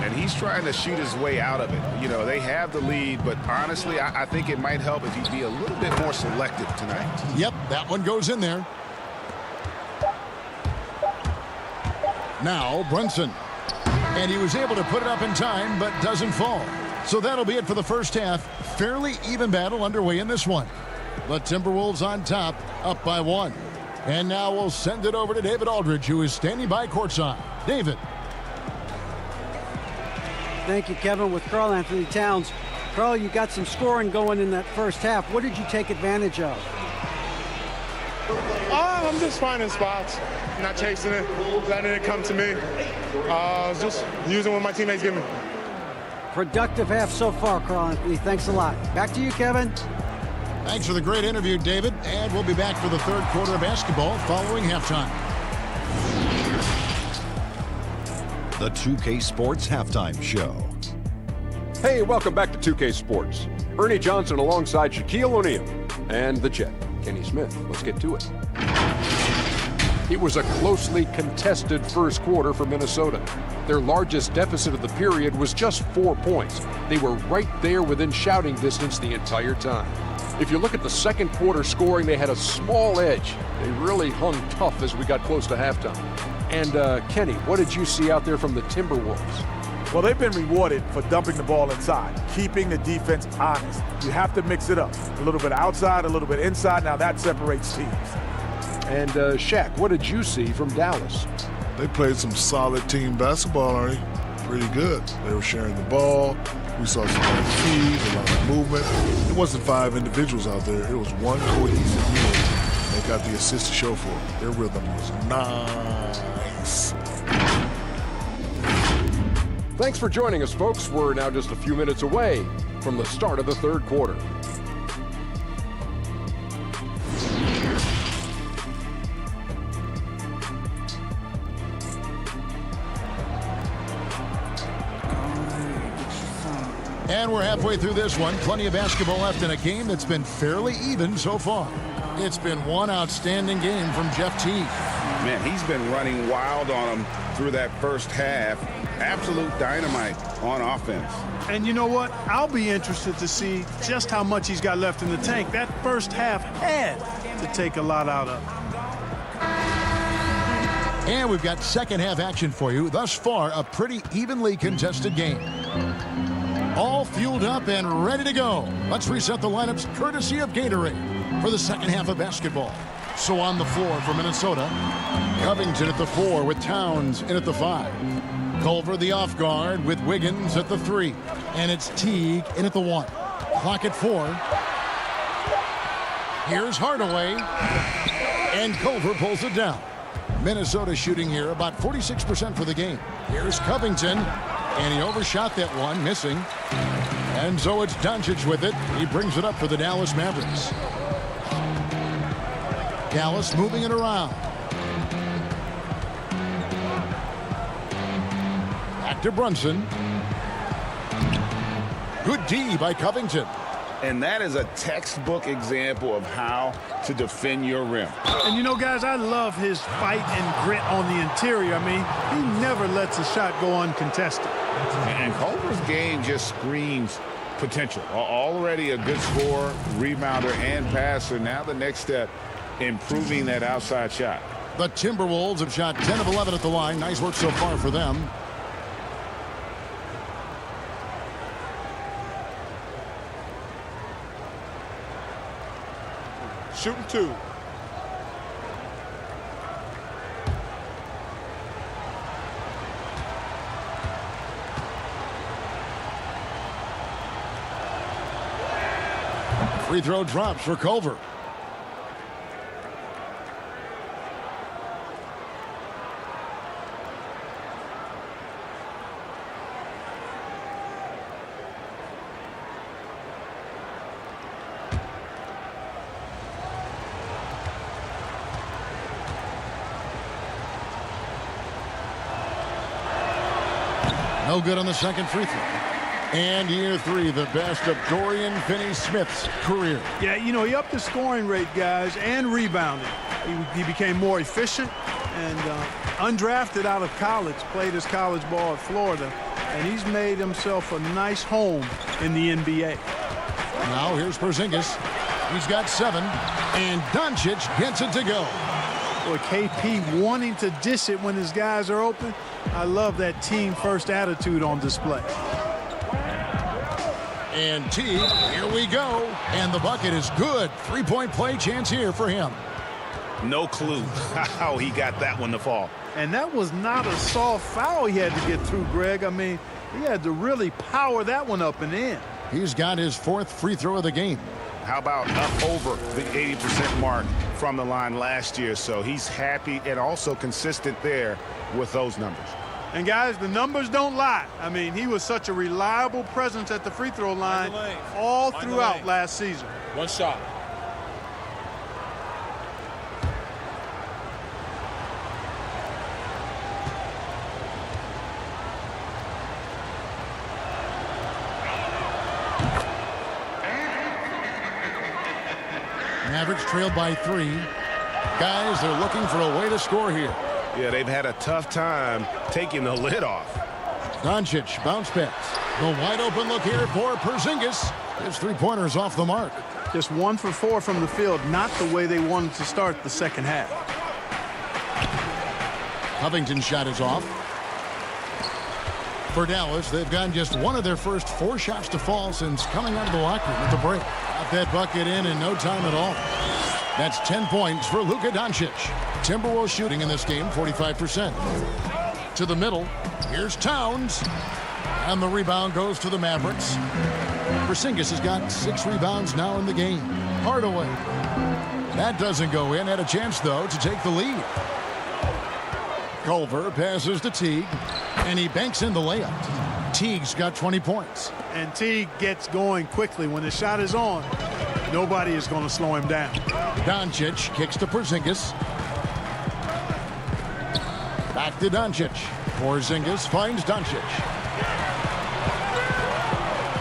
And he's trying to shoot his way out of it. You know, they have the lead, but honestly, I think it might help if he'd be a little bit more selective tonight. Yep, that one goes in there. Now Brunson. And he was able to put it up in time, but doesn't fall. So that'll be it for the first half. Fairly even battle underway in this one. The Timberwolves on top, up by 1. And now we'll send it over to David Aldridge, who is standing by courtside. David. Thank you, Kevin. With Karl Anthony Towns. Karl, you got some scoring going in that first half. What did you take advantage of? I'm just finding spots, not chasing it, letting it come to me. Just using what my teammates give me. Productive half so far, Carl Anthony. Thanks a lot. Back to you, Kevin. Thanks for the great interview, David. And we'll be back for the third quarter of basketball following halftime. The 2K Sports Halftime Show. Hey, welcome back to 2K Sports. Ernie Johnson alongside Shaquille O'Neal and the Jet, Kenny Smith. Let's get to it. It was a closely contested first quarter for Minnesota. Their largest deficit of the period was just 4 points. They were right there within shouting distance the entire time. If you look at the second quarter scoring, they had a small edge. They really hung tough as we got close to halftime. And Kenny, what did you see out there from the Timberwolves? Well, they've been rewarded for dumping the ball inside, keeping the defense honest. You have to mix it up. A little bit outside, a little bit inside. Now that separates teams. And Shaq, what did you see from Dallas? They played some solid team basketball, Arnie. Pretty good. They were sharing the ball. We saw some nice feeds, a lot of movement. It wasn't 5 individuals out there. It was one cohesive unit. They got the assist to show for it. Their rhythm was nice. Thanks for joining us, folks. We're now just a few minutes away from the start of the third quarter. And we're halfway through this one. Plenty of basketball left in a game that's been fairly even so far. It's been one outstanding game from Jeff Teague. Man, he's been running wild on him through that first half. Absolute dynamite on offense. And you know what? I'll be interested to see just how much he's got left in the tank. That first half had to take a lot out of him. And we've got second half action for you. Thus far, a pretty evenly contested game. All fueled up and ready to go. Let's reset the lineups courtesy of Gatorade for the second half of basketball. So on the floor for Minnesota, Covington at the 4 with Towns in at the 5. Culver the off guard with Wiggins at the 3. And it's Teague in at the 1. Clock at 4. Here's Hardaway. And Culver pulls it down. Minnesota shooting here about 46% for the game. Here's Covington. And he overshot that one, missing. And so it's Doncic with it. He brings it up for the Dallas Mavericks. Dallas moving it around. Back to Brunson. Good D by Covington. And that is a textbook example of how to defend your rim. And you know, guys, I love his fight and grit on the interior. I mean, he never lets a shot go uncontested. And Culver's game just screams potential. Already a good scorer, rebounder, and passer. Now the next step, improving that outside shot. The Timberwolves have shot 10 of 11 at the line. Nice work so far for them. Shooting 2. Free throw drops for Culver. No good on the second free throw. And year 3, the best of Dorian Finney-Smith's career. Yeah, you know, he upped his scoring rate, guys, and rebounding. He became more efficient and undrafted out of college, played his college ball at Florida, and he's made himself a nice home in the NBA. Now here's Porzingis. He's got 7, and Doncic gets it to go. Boy, KP wanting to dish it when his guys are open. I love that team-first attitude on display. And Teague, here we go. And the bucket is good. 3-point play chance here for him. No clue how he got that one to fall. And that was not a soft foul he had to get through, Greg. I mean, he had to really power that one up and in. He's got his 4th free throw of the game. How about up over the 80% mark from the line last year? So he's happy and also consistent there with those numbers. And, guys, the numbers don't lie. I mean, he was such a reliable presence at the free throw line all throughout last season. One shot. Mavericks trailed by 3. Guys, they're looking for a way to score here. Yeah, they've had a tough time taking the lid off. Doncic bounce pass. The wide open look here for Porzingis. His three-pointers off the mark. Just 1 for 4 from the field, not the way they wanted to start the second half. Covington's shot is off. For Dallas, they've gotten just one of their first 4 shots to fall since coming out of the locker room at the break. Got that bucket in no time at all. That's 10 points for Luka Doncic. Timberwolves shooting in this game 45%. To the middle. Here's Towns. And the rebound goes to the Mavericks. Porzingis has got 6 rebounds now in the game. Hardaway. That doesn't go in. Had a chance, though, to take the lead. Culver passes to Teague. And he banks in the layup. Teague's got 20 points. And Teague gets going quickly. When the shot is on, nobody is going to slow him down. Doncic kicks to Porzingis. Back to Doncic. Porzingis finds Doncic.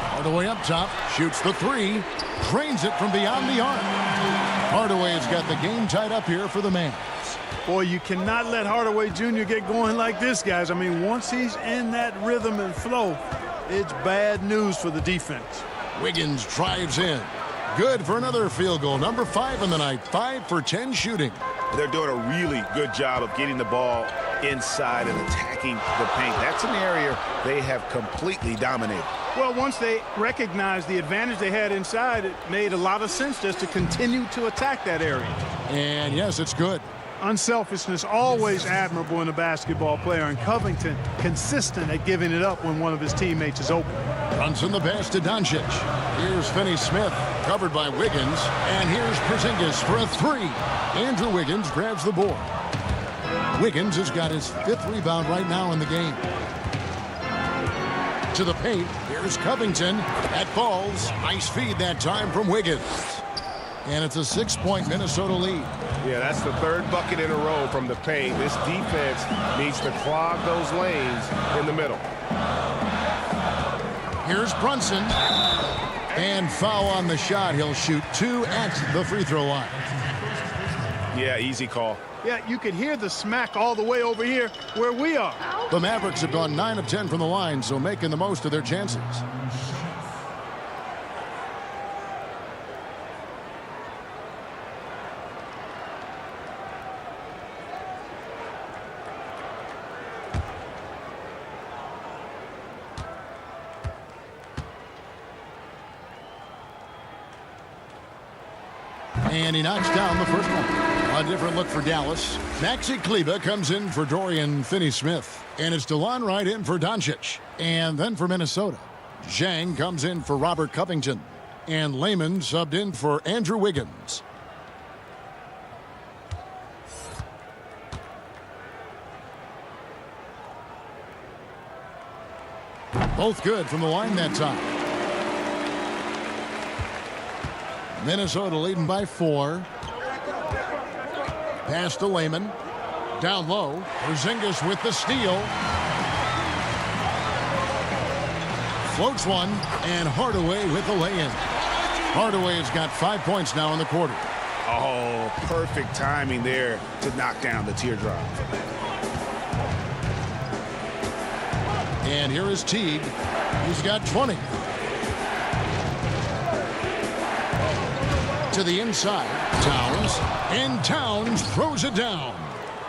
Hardaway up top. Shoots the 3. Drains it from beyond the arc. Hardaway's got the game tied up here for the Mavs. Boy, you cannot let Hardaway Jr. get going like this, guys. I mean, once he's in that rhythm and flow, it's bad news for the defense. Wiggins drives in. Good for another field goal. Number 5 in the night. 5 for 10 shooting. They're doing a really good job of getting the ball inside and attacking the paint. That's an area they have completely dominated. Well, once they recognized the advantage they had inside, it made a lot of sense just to continue to attack that area. And yes, it's good. Unselfishness always admirable in a basketball player, and Covington consistent at giving it up when one of his teammates is open. Brunson the pass to Doncic. Here's Finney-Smith, covered by Wiggins, and here's Porzingis for a 3. Andrew Wiggins grabs the board. Wiggins has got his 5th rebound right now in the game. To the paint, here's Covington. That falls. Nice feed that time from Wiggins. And it's a 6-point Minnesota lead. Yeah, that's the 3rd bucket in a row from the paint. This defense needs to clog those lanes in the middle. Here's Brunson. And foul on the shot. He'll shoot 2 at the free throw line. Yeah, easy call. Yeah, you could hear the smack all the way over here where we are. The Mavericks have gone 9 of 10 from the line, so making the most of their chances. And he knocks down the first one. A different look for Dallas. Maxi Kleber comes in for Dorian Finney-Smith. And it's DeLon Wright in for Doncic. And then for Minnesota, Zhang comes in for Robert Covington. And Layman subbed in for Andrew Wiggins. Both good from the line that time. Minnesota leading by 4. Pass to Layman. Down low. Porzingis with the steal. Floats one. And Hardaway with the lay-in. Hardaway's got 5 points now in the quarter. Oh, perfect timing there to knock down the teardrop. And here is Teague. He's got 20. To the inside. Towns. And Towns throws it down.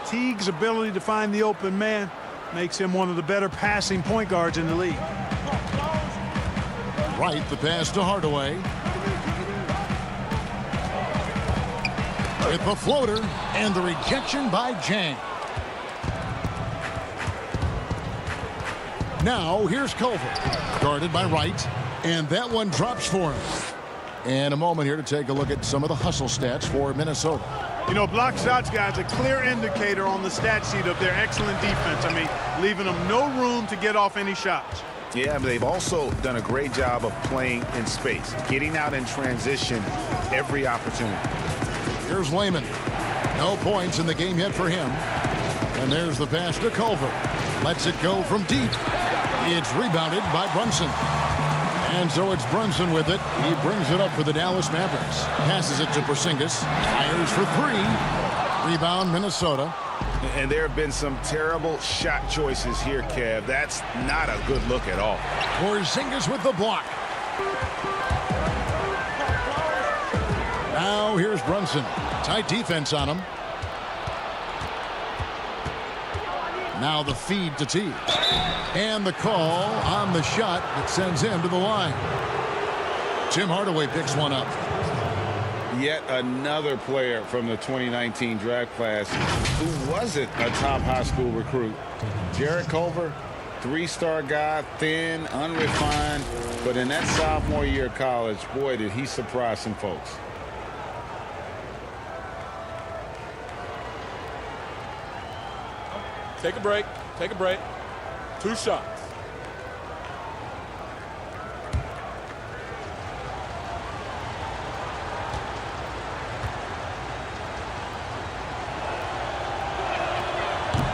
Teague's ability to find the open man makes him one of the better passing point guards in the league. Right, the pass to Hardaway. With the floater and the rejection by Zhang. Now here's Culver. Guarded by Wright. And that one drops for him. And a moment here to take a look at some of the hustle stats for Minnesota. You know, block shots, guys, a clear indicator on the stat sheet of their excellent defense. I mean, leaving them no room to get off any shots. Yeah, but they've also done a great job of playing in space, getting out in transition every opportunity. Here's Layman. No points in the game yet for him. And there's the pass to Culver. Lets it go from deep. It's rebounded by Brunson. And so it's Brunson with it. He brings it up for the Dallas Mavericks. Passes it to Porzingis. Fires for three. Rebound, Minnesota. And there have been some terrible shot choices here, Kev. That's not a good look at all. Porzingis with the block. Now here's Brunson. Tight defense on him. Now the feed to Teague. And the call on the shot that sends him to the line. Tim Hardaway picks one up. Yet another player from the 2019 draft class who wasn't a top high school recruit. Jarrett Culver, three-star guy, thin, unrefined, but in that sophomore year of college, boy, did he surprise some folks. Take a break. Take a break. 2 shots.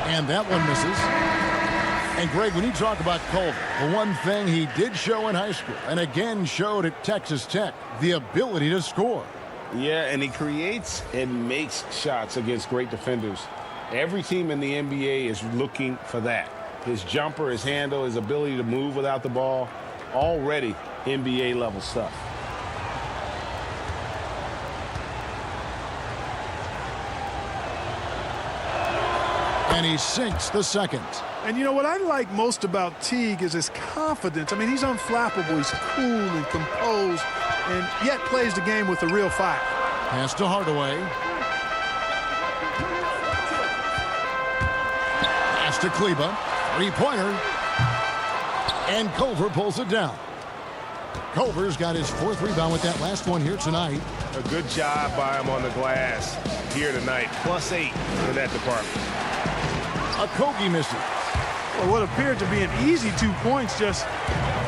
And that one misses. And Greg, when you talk about Culver, the one thing he did show in high school and again showed at Texas Tech, the ability to score. Yeah, and he creates and makes shots against great defenders. Every team in the NBA is looking for that. His jumper, his handle, his ability to move without the ball, already NBA level stuff. And he sinks the second. And you know what I like most about Teague is his confidence. I mean, he's unflappable. He's cool and composed, and yet plays the game with a real fire. Pass to Hardaway. Pass to Kleba. Three-pointer. And Culver pulls it down. Culver's got his 4th rebound with that last one here tonight. A good job by him on the glass here tonight. +8 in that department. Okogie misses. Well, what appeared to be an easy 2 points just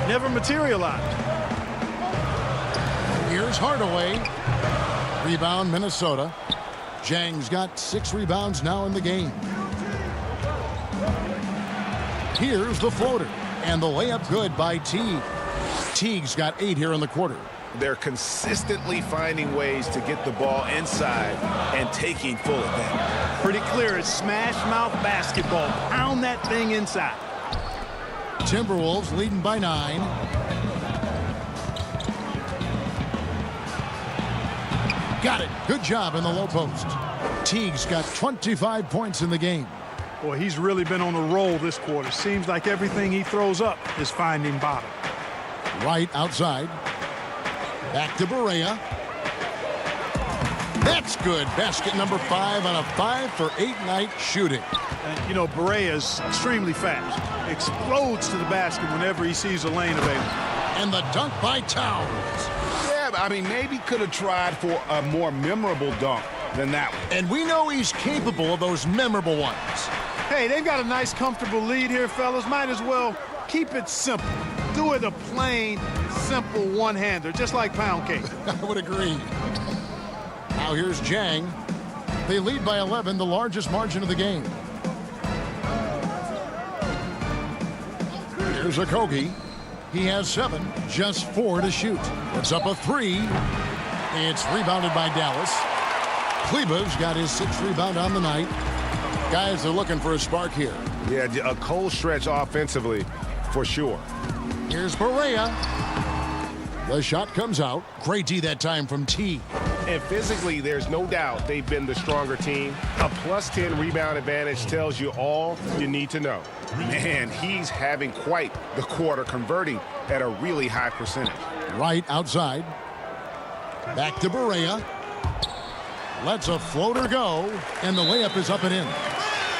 never materialized. Here's Hardaway. Rebound, Minnesota. Jang's got 6 rebounds now in the game. Here's the floater. And the layup good by Teague. Teague's got 8 here in the quarter. They're consistently finding ways to get the ball inside and taking full advantage. Pretty clear. It's smash mouth basketball. Pound that thing inside. Timberwolves leading by 9. Got it. Good job in the low post. Teague's got 25 points in the game. Boy, he's really been on a roll this quarter. Seems like everything he throws up is finding bottom. Right outside. Back to Barea. That's good. Basket number 5 on a 5 for 8 night shooting. And, you know, Barea's extremely fast. Explodes to the basket whenever he sees a lane available. And the dunk by Towns. Yeah, I mean, maybe could have tried for a more memorable dunk than that one. And we know he's capable of those memorable ones. Hey, they've got a nice, comfortable lead here, fellas. Might as well keep it simple. Do it a plain, simple one-hander, just like pound cake. I would agree. Now here's Jang. They lead by 11, the largest margin of the game. Here's Okogie. He has 7, just 4 to shoot. Puts up a 3. It's rebounded by Dallas. Kleba's got his 6th rebound on the night. Guys are looking for a spark here. Yeah, a cold stretch offensively, for sure. Here's Barea. The shot comes out. Great D that time from T. And physically, there's no doubt they've been the stronger team. A +10 rebound advantage tells you all you need to know. Man, he's having quite the quarter, converting at a really high percentage. Right outside. Back to Barea. Lets a floater go, and the layup is up and in.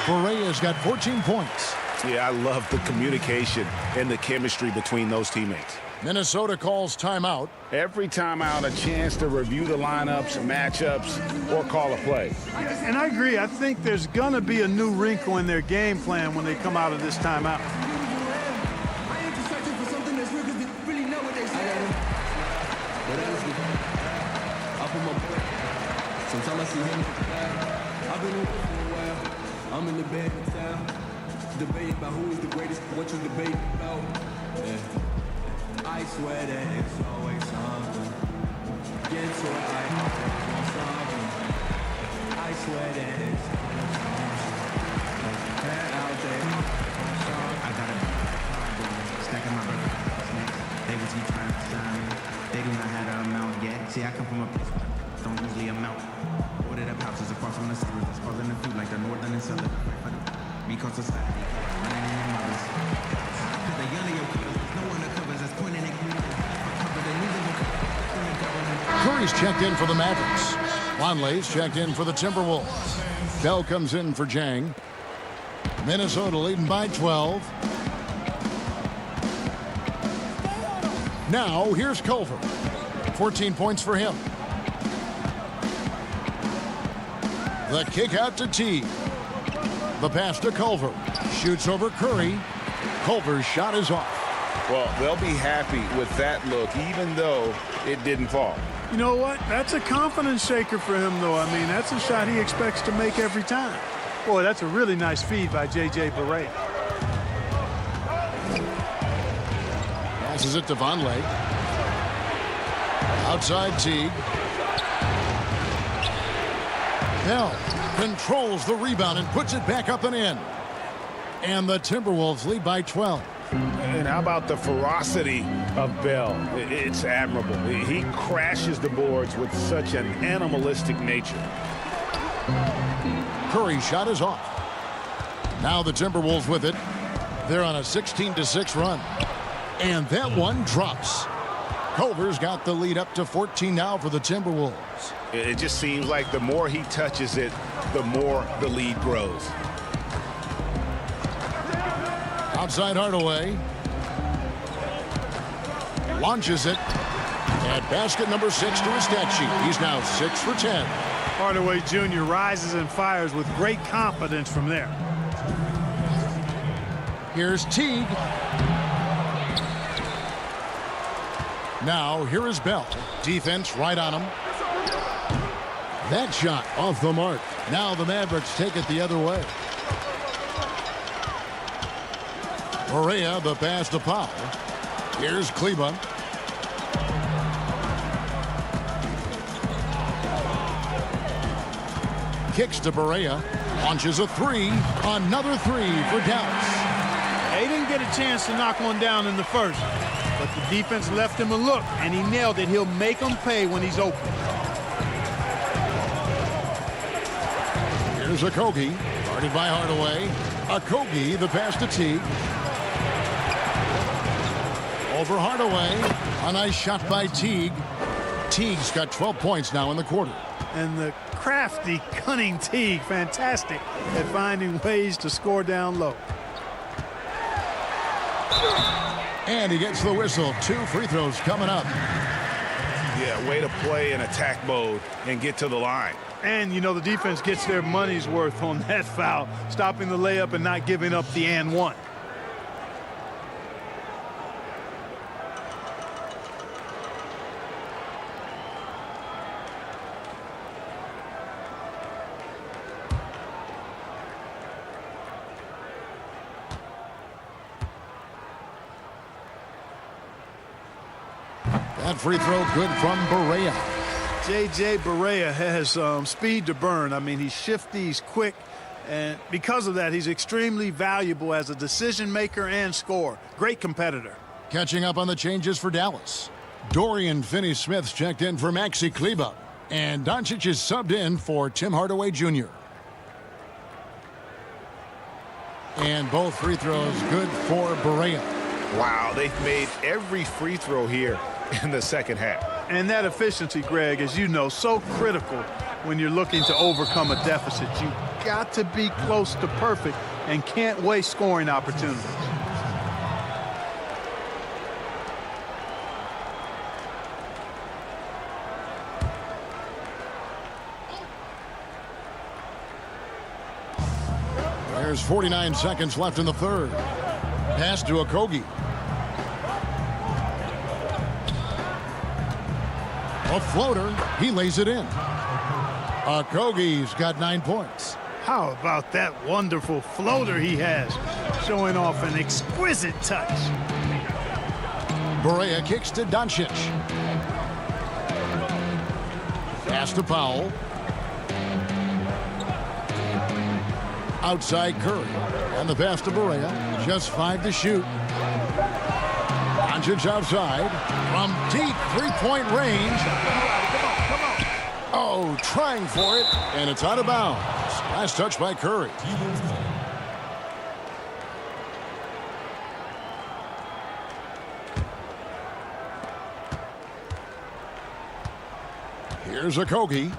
Barea's got 14 points. Yeah, I love the communication and the chemistry between those teammates. Minnesota calls timeout. Every timeout, a chance to review the lineups, matchups, or call a play. And I agree. I think there's going to be a new wrinkle in their game plan when they come out of this timeout. Sometimes I see him. I've been over for a while. I'm in the bed in town. Debate about who is the greatest. What you debate about? Yeah. I swear that it's always something. Get to it, I want something. I swear that it's always something. Out there. I got a stacking my brother snacks. They was trying to sign me. They do not have the amount yet. See, I come from a place don't usually amount. Ordered up houses across from the suburbs. It's causing the food like the northern and southern. Because society running in your mothers. Cause the younger your colors, no one that covers us pointing at you. Curry's checked in for the Mavericks. Longley's checked in for the Timberwolves. Bell comes in for Jang. Minnesota leading by 12. Now here's Culver. 14 points for him. The kick out to Teague. The pass to Culver. Shoots over Curry. Culver's shot is off. Well, they'll be happy with that look, even though it didn't fall. You know what? That's a confidence shaker for him, though. I mean, that's a shot he expects to make every time. Boy, that's a really nice feed by J.J. Barea. Passes it to Vonleh. Outside Teague. Bell controls the rebound and puts it back up and in. And the Timberwolves lead by 12. And how about the ferocity of Bell? It's admirable. He crashes the boards with such an animalistic nature. Curry's shot is off. Now the Timberwolves with it. They're on a 16-6 run. And that one drops. Culver's got the lead up to 14 now for the Timberwolves. It just seems like the more he touches it, the more the lead grows. Outside Hardaway. Launches it. At basket number 6 to his stat sheet. He's now 6 for 10. Hardaway Jr. rises and fires with great confidence from there. Here's Teague. Now, here is Bell. Defense right on him. That shot off the mark. Now the Mavericks take it the other way. Barea, the pass to Powell. Here's Kleba. Kicks to Barea. Launches a three. Another three for Dallas. They didn't get a chance to knock one down in the first. But the defense left him a look, and he nailed it. He'll make them pay when he's open. Here's Okogie, guarded by Hardaway. Okogie, the pass to Teague. Over Hardaway. A nice shot by Teague. Teague's got 12 points now in the quarter. And the crafty, cunning Teague, fantastic at finding ways to score down low. And he gets the whistle. 2 free throws coming up. Yeah, way to play in attack mode and get to the line. And, you know, the defense gets their money's worth on that foul, stopping the layup and not giving up the and one. That free throw good from Barea. J.J. Barea has speed to burn. I mean, he's shifty, he's quick, and because of that, he's extremely valuable as a decision maker and scorer. Great competitor. Catching up on the changes for Dallas. Dorian Finney-Smith's checked in for Maxi Kleba. And Doncic is subbed in for Tim Hardaway Jr. And both free throws good for Barea. Wow, they've made every free throw here in the second half. And that efficiency, Greg, as you know, so critical when you're looking to overcome a deficit. You got to be close to perfect and can't waste scoring opportunities. There's 49 seconds left in the third. Pass to Okogie. A floater. He lays it in. Okogie's got 9 points. How about that wonderful floater he has, showing off an exquisite touch. Barea kicks to Doncic. Pass to Powell. Outside Curry. And the pass to Barea. Just 5 to shoot. Doncic outside. From deep three-point range. Oh, trying for it. And it's out of bounds. Last touch by Curry. Here's Okogie.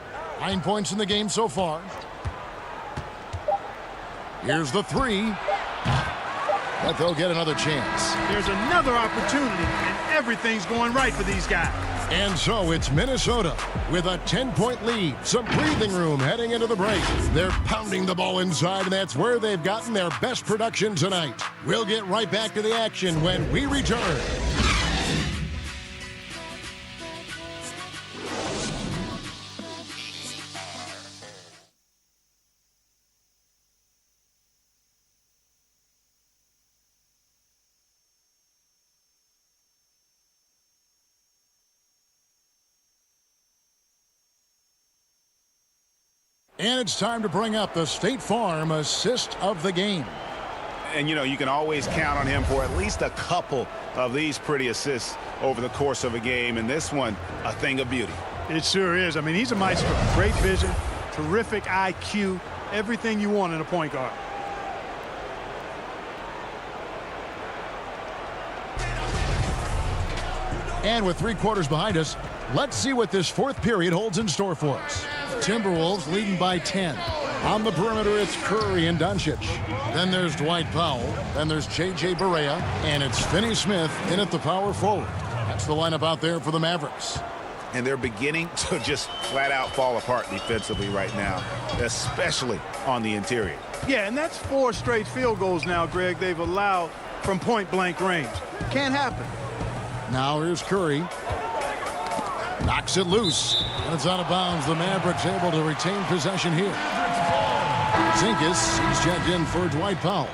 9 points in the game so far. Here's the three. But they'll get another chance. There's another opportunity, and everything's going right for these guys. And so it's Minnesota with a 10-point lead. Some breathing room heading into the break. They're pounding the ball inside, and that's where they've gotten their best production tonight. We'll get right back to the action when we return. And it's time to bring up the State Farm assist of the game. And, you know, you can always count on him for at least a couple of these pretty assists over the course of a game. And this one, a thing of beauty. It sure is. I mean, he's a maestro. Great vision, terrific IQ, everything you want in a point guard. And with 3 quarters behind us, let's see what this fourth period holds in store for us. Timberwolves leading by 10. On the perimeter, it's Curry and Doncic. Then there's Dwight Powell. Then there's J.J. Barea. And it's Finney Smith in at the power forward. That's the lineup out there for the Mavericks. And they're beginning to just flat out fall apart defensively right now, especially on the interior. Yeah, and that's 4 straight field goals now, Greg, they've allowed from point-blank range. Can't happen. Now here's Curry. Knocks it loose. And it's out of bounds. The Mavericks able to retain possession here. Zinkas, he's checked in for Dwight Powell.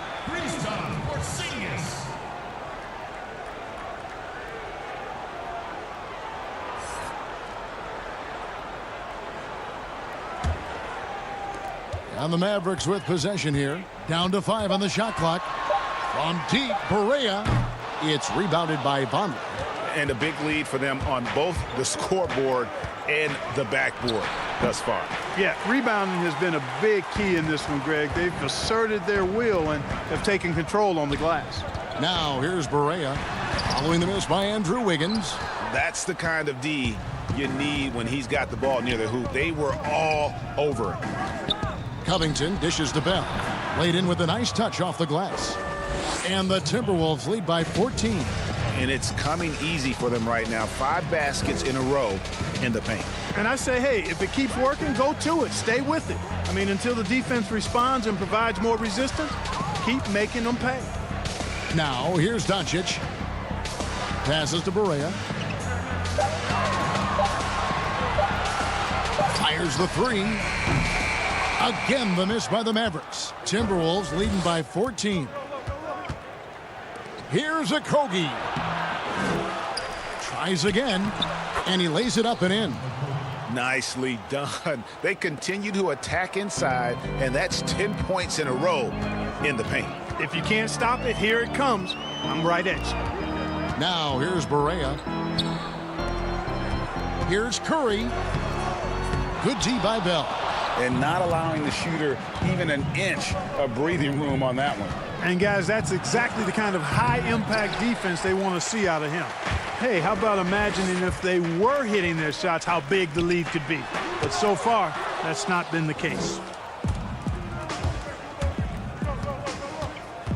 And the Mavericks with possession here. Down to 5 on the shot clock. From deep, Barea. It's rebounded by Vonleh. And a big lead for them on both the scoreboard and the backboard thus far. Yeah, rebounding has been a big key in this one, Greg. They've asserted their will and have taken control on the glass. Now here's Barea following the miss by Andrew Wiggins. That's the kind of D you need when he's got the ball near the hoop. They were all over it. Covington dishes to Bell. Laid in with a nice touch off the glass. And the Timberwolves lead by 14. And it's coming easy for them right now. 5 baskets in a row in the paint. And I say, hey, if it keeps working, go to it. Stay with it. I mean, until the defense responds and provides more resistance, keep making them pay. Now, here's Doncic. Passes to Barea. Fires the 3. Again, the miss by the Mavericks. Timberwolves leading by 14. Here's Okogie. Tries again, and he lays it up and in. Nicely done. They continue to attack inside, and that's 10 points in a row in the paint. If you can't stop it, here it comes. I'm right at you. Now, here's Barea. Here's Curry. Good D by Bell. And not allowing the shooter even an inch of breathing room on that one. And, guys, that's exactly the kind of high-impact defense they want to see out of him. Hey, how about imagining if they were hitting their shots, how big the lead could be? But so far, that's not been the case.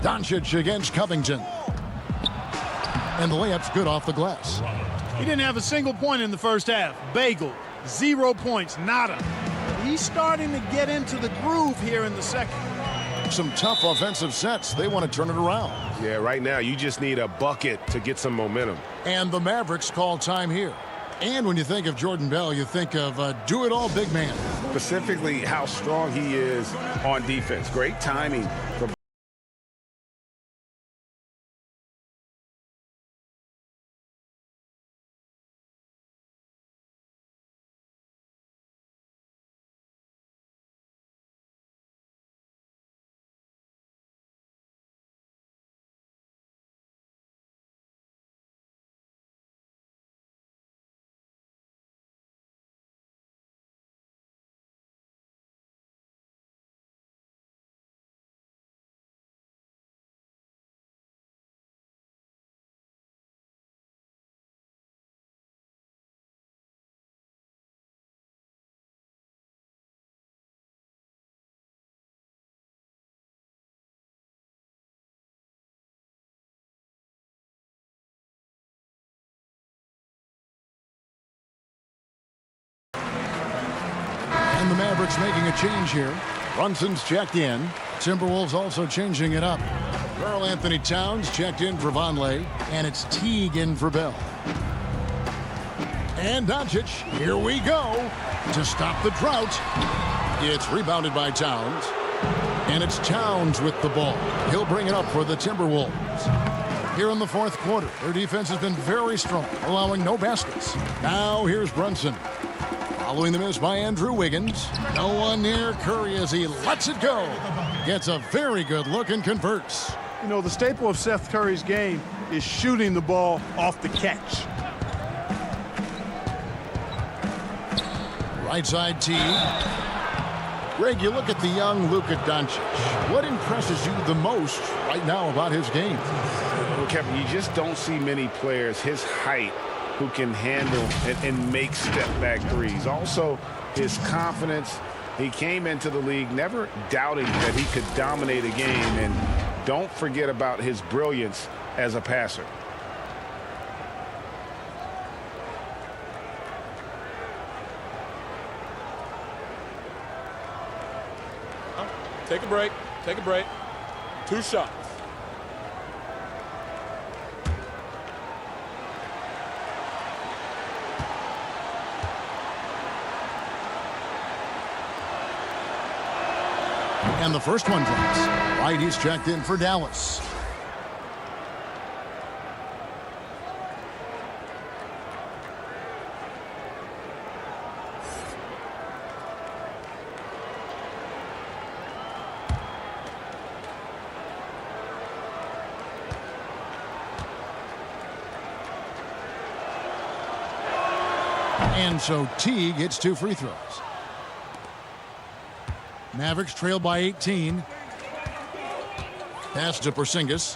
Doncic against Covington. And the layup's good off the glass. He didn't have a single point in the first half. Bagel, 0 points, nada. He's starting to get into the groove here in the second. Some tough offensive sets. They want to turn it around. Yeah, right now you just need a bucket to get some momentum. And the Mavericks call time here. And when you think of Jordan Bell, you think of do-it-all big man. Specifically how strong he is on defense. Great timing from And the Mavericks making a change here. Brunson's checked in. Timberwolves also changing it up. Karl Anthony Towns checked in for Vonleh, and it's Teague in for Bell. And Doncic, here we go to stop the drought. It's rebounded by Towns, and it's Towns with the ball. He'll bring it up for the Timberwolves. Here in the fourth quarter, their defense has been very strong, allowing no baskets. Now here's Brunson. Following the miss by Andrew Wiggins. No one near Curry as he lets it go. Gets a very good look and converts. You know, the staple of Seth Curry's game is shooting the ball off the catch. Right side T. Greg, you look at the young Luka Doncic. What impresses you the most right now about his game? Well, Kevin, you just don't see many players his height who can handle and make step-back threes. Also, his confidence. He came into the league never doubting that he could dominate a game. And don't forget about his brilliance as a passer. Take a break. Take a break. 2 shots. And the first one drops. Right, he's checked in for Dallas. And so Teague hits 2 free throws. Mavericks trail by 18. Pass to Porzingis.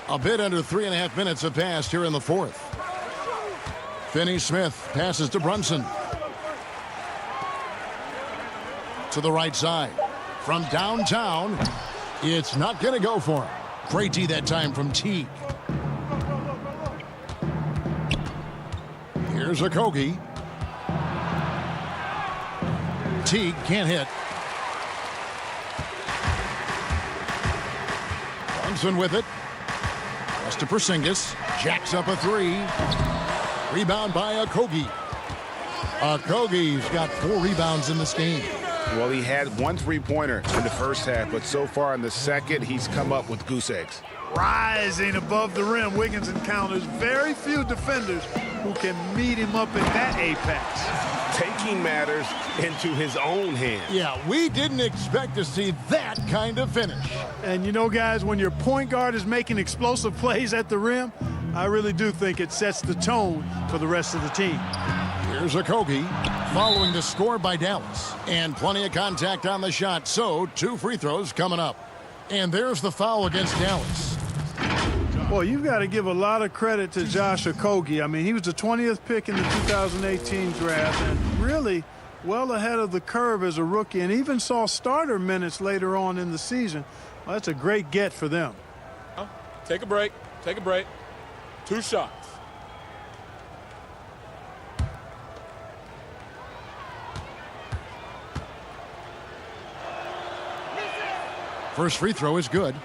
A bit under 3.5 minutes have passed here in the fourth. Finney-Smith passes to Brunson. To the right side. From downtown, it's not going to go for him. Great D that time from Teague. Here's Okogie. Teague can't hit. Brunson with it. Pass to Porzingis. Jacks up a 3. Rebound by Okogie. Okogie's got 4 rebounds in this game. Well, he had 1 3-pointer in the first half, but so far in the second, he's come up with goose eggs. Rising above the rim, Wiggins encounters very few defenders who can meet him up at that apex. Taking matters into his own hands. Yeah, we didn't expect to see that kind of finish. And you know, guys, when your point guard is making explosive plays at the rim, I really do think it sets the tone for the rest of the team. Here's Okogie following the score by Dallas. And plenty of contact on the shot, so 2 free throws coming up. And there's the foul against Dallas. Well, you've got to give a lot of credit to Josh Okogie. I mean, he was the 20th pick in the 2018 draft and really well ahead of the curve as a rookie and even saw starter minutes later on in the season. Well, that's a great get for them. Take a break. Take a break. 2 shots. First free throw is good.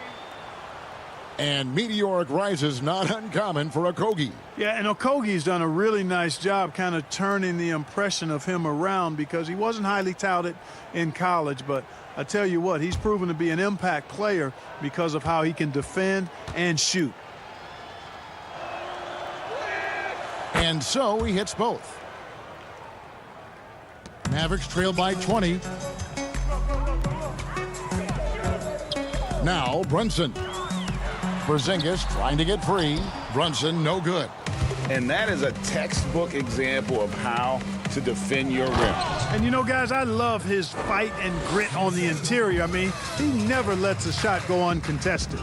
And meteoric rise is not uncommon for Okogie. Yeah, and Okogie's done a really nice job kind of turning the impression of him around because he wasn't highly touted in college. But I tell you what, he's proven to be an impact player because of how he can defend and shoot. And so he hits both. Mavericks trail by 20. Now Brunson. Porzingis trying to get free. Brunson no good. And that is a textbook example of how to defend your rim. And you know, guys, I love his fight and grit on the interior. I mean, he never lets a shot go uncontested.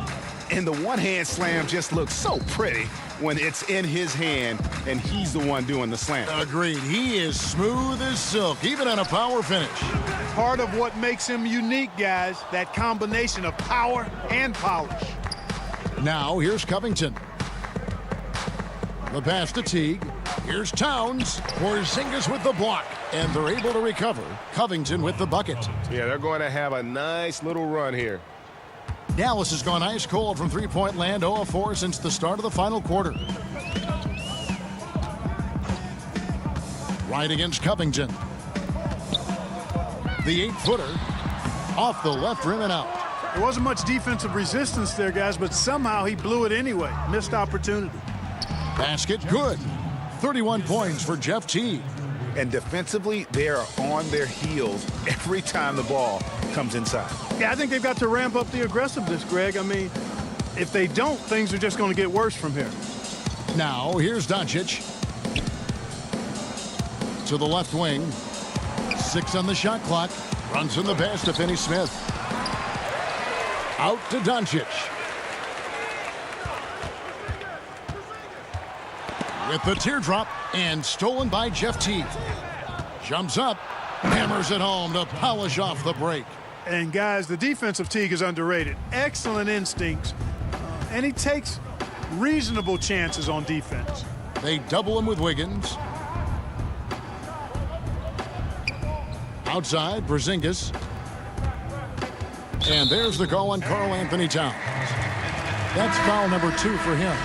And the one-hand slam just looks so pretty when it's in his hand and he's the one doing the slam. Agreed. He is smooth as silk, even on a power finish. Part of what makes him unique, guys, that combination of power and polish. Now here's Covington. The pass to Teague. Here's Towns. Porzingis with the block. And they're able to recover. Covington with the bucket. Yeah, they're going to have a nice little run here. Dallas has gone ice cold from three-point land, 0 of 4 since the start of the final quarter. Right against Covington. The 8-footer off the left rim and out. There wasn't much defensive resistance there, guys, but somehow he blew it anyway. Missed opportunity. Basket good. 31 points for Jeff Teague. And defensively, they are on their heels every time the ball comes inside. Yeah, I think they've got to ramp up the aggressiveness, Greg. I mean, if they don't, things are just going to get worse from here. Now, here's Doncic. To the left wing. 6 on the shot clock. Runs in the pass to Finney-Smith. Out to Doncic. With the teardrop and stolen by Jeff Teague. Jumps up, hammers it home to polish off the break. And guys, the defensive Teague is underrated. Excellent instincts, and he takes reasonable chances on defense. They double him with Wiggins. Outside, Porzingis. And there's the call on Karl Anthony Towns. That's foul number 2 for him.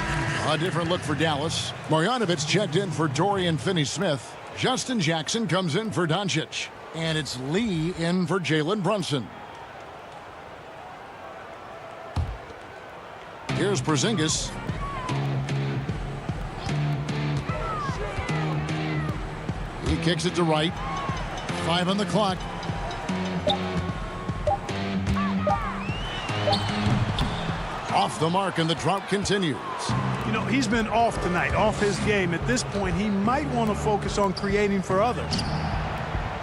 A different look for Dallas. Marjanovic checked in for Dorian Finney-Smith. Justin Jackson comes in for Doncic. And it's Lee in for Jalen Brunson. Here's Porzingis. He kicks it to right. 5 on the clock. Off the mark, and the drought continues. You know, he's been off tonight, off his game. At this point, he might want to focus on creating for others.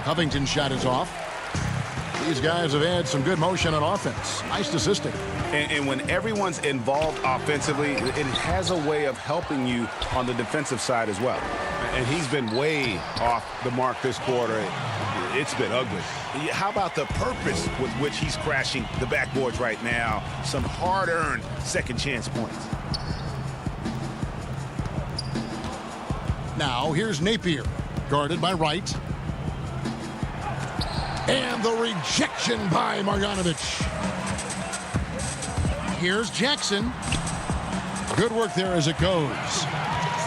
Covington's shot is off. These guys have had some good motion on offense. Nice assisting. And when everyone's involved offensively, it has a way of helping you on the defensive side as well. And he's been way off the mark this quarter. It's been ugly. How about the purpose with which he's crashing the backboards right now? Some hard-earned second chance points. Now here's Napier, guarded by Wright. And the rejection by Marjanovic. Here's Jackson. Good work there as it goes.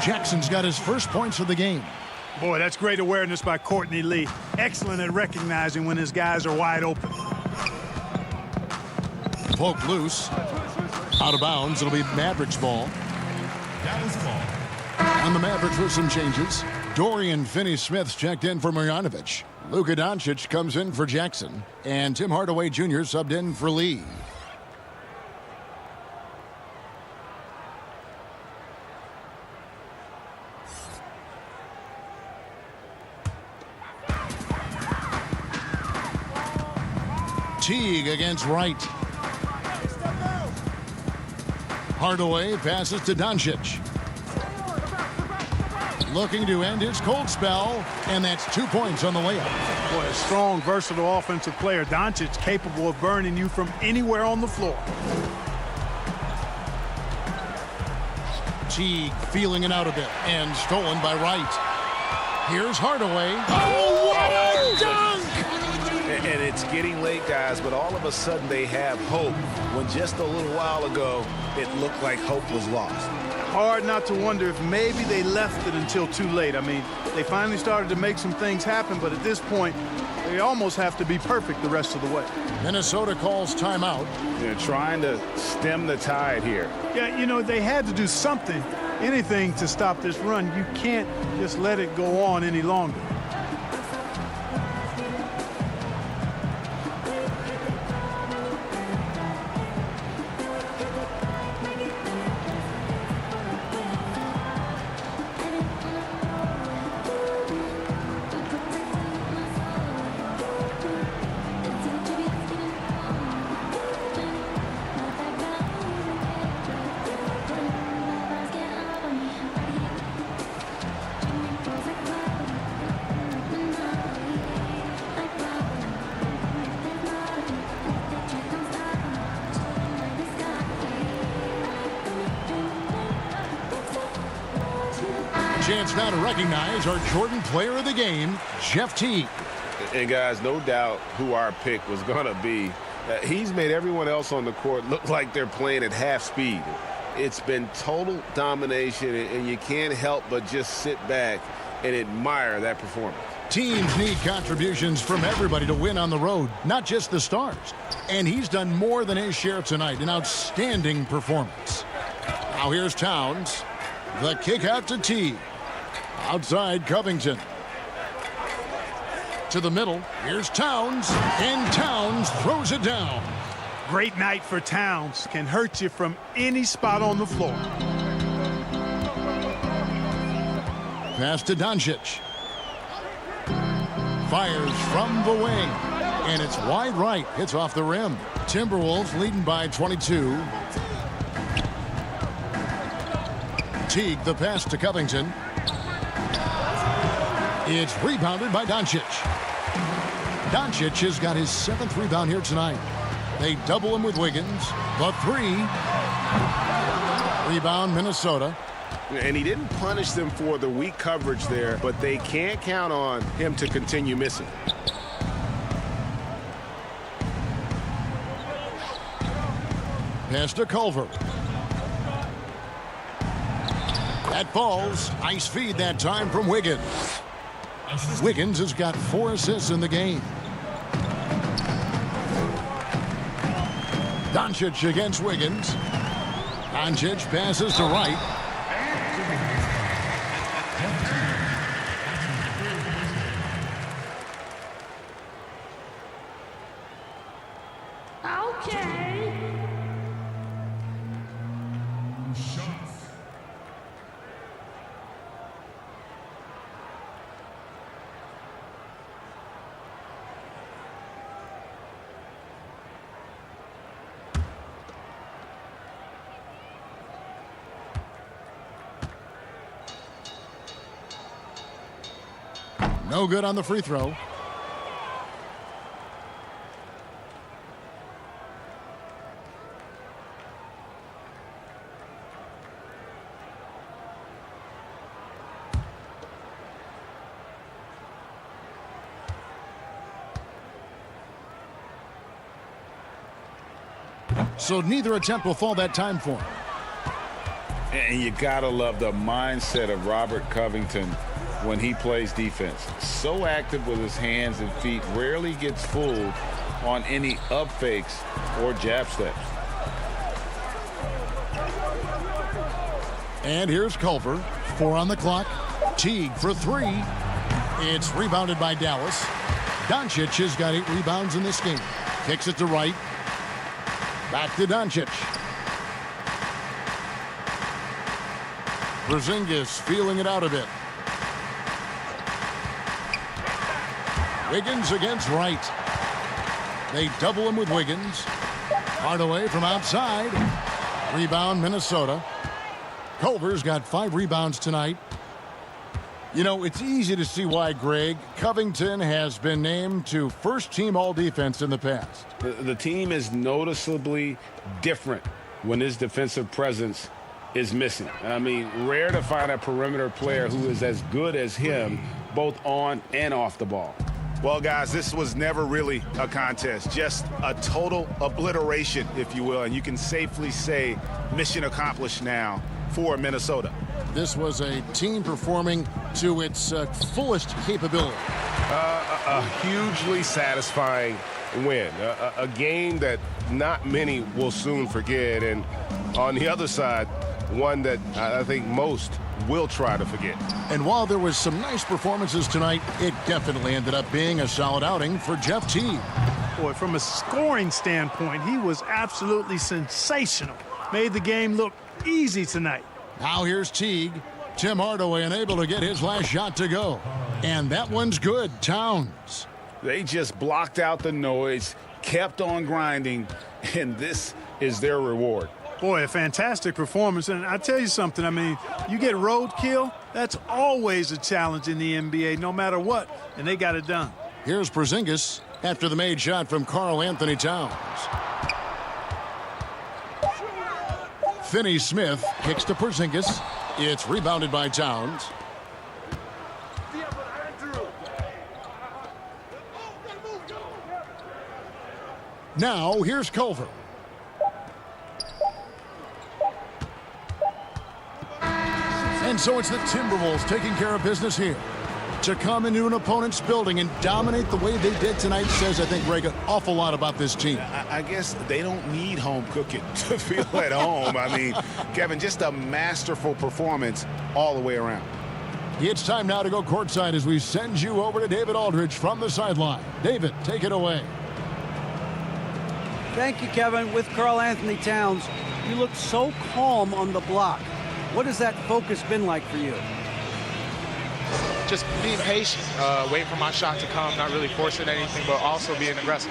Jackson's got his first points of the game. Boy, that's great awareness by Courtney Lee. Excellent at recognizing when his guys are wide open. Poke loose. Out of bounds. It'll be Mavericks ball. Dallas ball. And the Mavericks with some changes. Dorian Finney-Smith's checked in for Marjanovic. Luka Doncic comes in for Jackson. And Tim Hardaway Jr. subbed in for Lee. Teague against Wright. Hardaway passes to Doncic. Looking to end his cold spell, and that's 2 points on the layup. Boy, a strong, versatile offensive player. Doncic capable of burning you from anywhere on the floor. Teague feeling it out a bit, and stolen by Wright. Here's Hardaway. Oh, what a dunk! And it's getting late, guys, but all of a sudden they have hope when just a little while ago it looked like hope was lost. Hard not to wonder if maybe they left it until too late. I mean, they finally started to make some things happen, but at this point, they almost have to be perfect the rest of the way. Minnesota calls timeout. They're trying to stem the tide here. Yeah, you know, they had to do something, anything to stop this run. You can't just let it go on any longer. Chance now to recognize our Jordan player of the game, Jeff Teague. And guys, no doubt who our pick was going to be. He's made everyone else on the court look like they're playing at half speed. It's been total domination, and you can't help but just sit back and admire that performance. Teams need contributions from everybody to win on the road, not just the stars. And he's done more than his share tonight, an outstanding performance. Now here's Towns. The kick out to Teague. Outside Covington. To the middle. Here's Towns. And Towns throws it down. Great night for Towns. Can hurt you from any spot on the floor. Pass to Doncic. Fires from the wing. And it's wide right. Hits off the rim. Timberwolves leading by 22. Teague, the pass to Covington. It's rebounded by Doncic. Doncic has got his 7th rebound here tonight. They double him with Wiggins. The 3. Rebound, Minnesota. And he didn't punish them for the weak coverage there, but they can't count on him to continue missing. Pass to Culver. That falls. Nice feed that time from Wiggins. Wiggins has got 4 assists in the game. Doncic against Wiggins. Doncic passes to Wright. No good on the free throw. So neither attempt will fall that time for him. And you gotta love the mindset of Robert Covington when he plays defense. So active with his hands and feet, rarely gets fooled on any up fakes or jab steps. And here's Culver. 4 on the clock. Teague for 3. It's rebounded by Dallas. Doncic has got 8 rebounds in this game. Kicks it to Wright. Back to Doncic. Porzingis feeling it out a bit. Wiggins against Wright. They double him with Wiggins. Hardaway from outside. Rebound, Minnesota. Culver's got 5 rebounds tonight. You know, it's easy to see why, Greg, Covington has been named to first-team all-defense in the past. The team is noticeably different when his defensive presence is missing. I mean, rare to find a perimeter player who is as good as him, both on and off the ball. Well, guys, this was never really a contest, just a total obliteration, if you will, and you can safely say mission accomplished now for Minnesota. This was a team performing to its fullest capability. A hugely satisfying win, a game that not many will soon forget, and on the other side, one that I think most will try to forget. And while there was some nice performances tonight, it definitely ended up being a solid outing for Jeff Teague. Boy, from a scoring standpoint, he was absolutely sensational. Made the game look easy tonight. Now here's Teague. Tim Hardaway unable to get his last shot to go. And that one's good. Towns. They just blocked out the noise, kept on grinding, and this is their reward. Boy, a fantastic performance. And I tell you something, I mean, you get roadkill, that's always a challenge in the NBA, no matter what, and they got it done. Here's Porzingis after the made shot from Karl Anthony Towns. Finney-Smith kicks to Porzingis. It's rebounded by Towns. Now, here's Culver. And so it's the Timberwolves taking care of business here. To come into an opponent's building and dominate the way they did tonight says, I think, Greg, an awful lot about this team. I guess they don't need home cooking to feel at home. I mean, Kevin, just a masterful performance all the way around. It's time now to go courtside as we send you over to David Aldridge from the sideline. David, take it away. Thank you, Kevin. With Karl Anthony Towns, you look so calm on the block. What has that focus been like for you? Just being patient, waiting for my shot to come, not really forcing anything, but also being aggressive.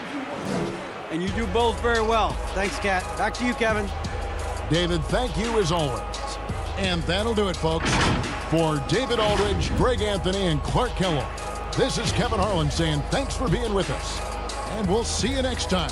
And you do both very well. Thanks, Kat. Back to you, Kevin. David, thank you as always. And that'll do it, folks. For David Aldridge, Greg Anthony, and Clark Kellogg, this is Kevin Harlan saying thanks for being with us. And we'll see you next time.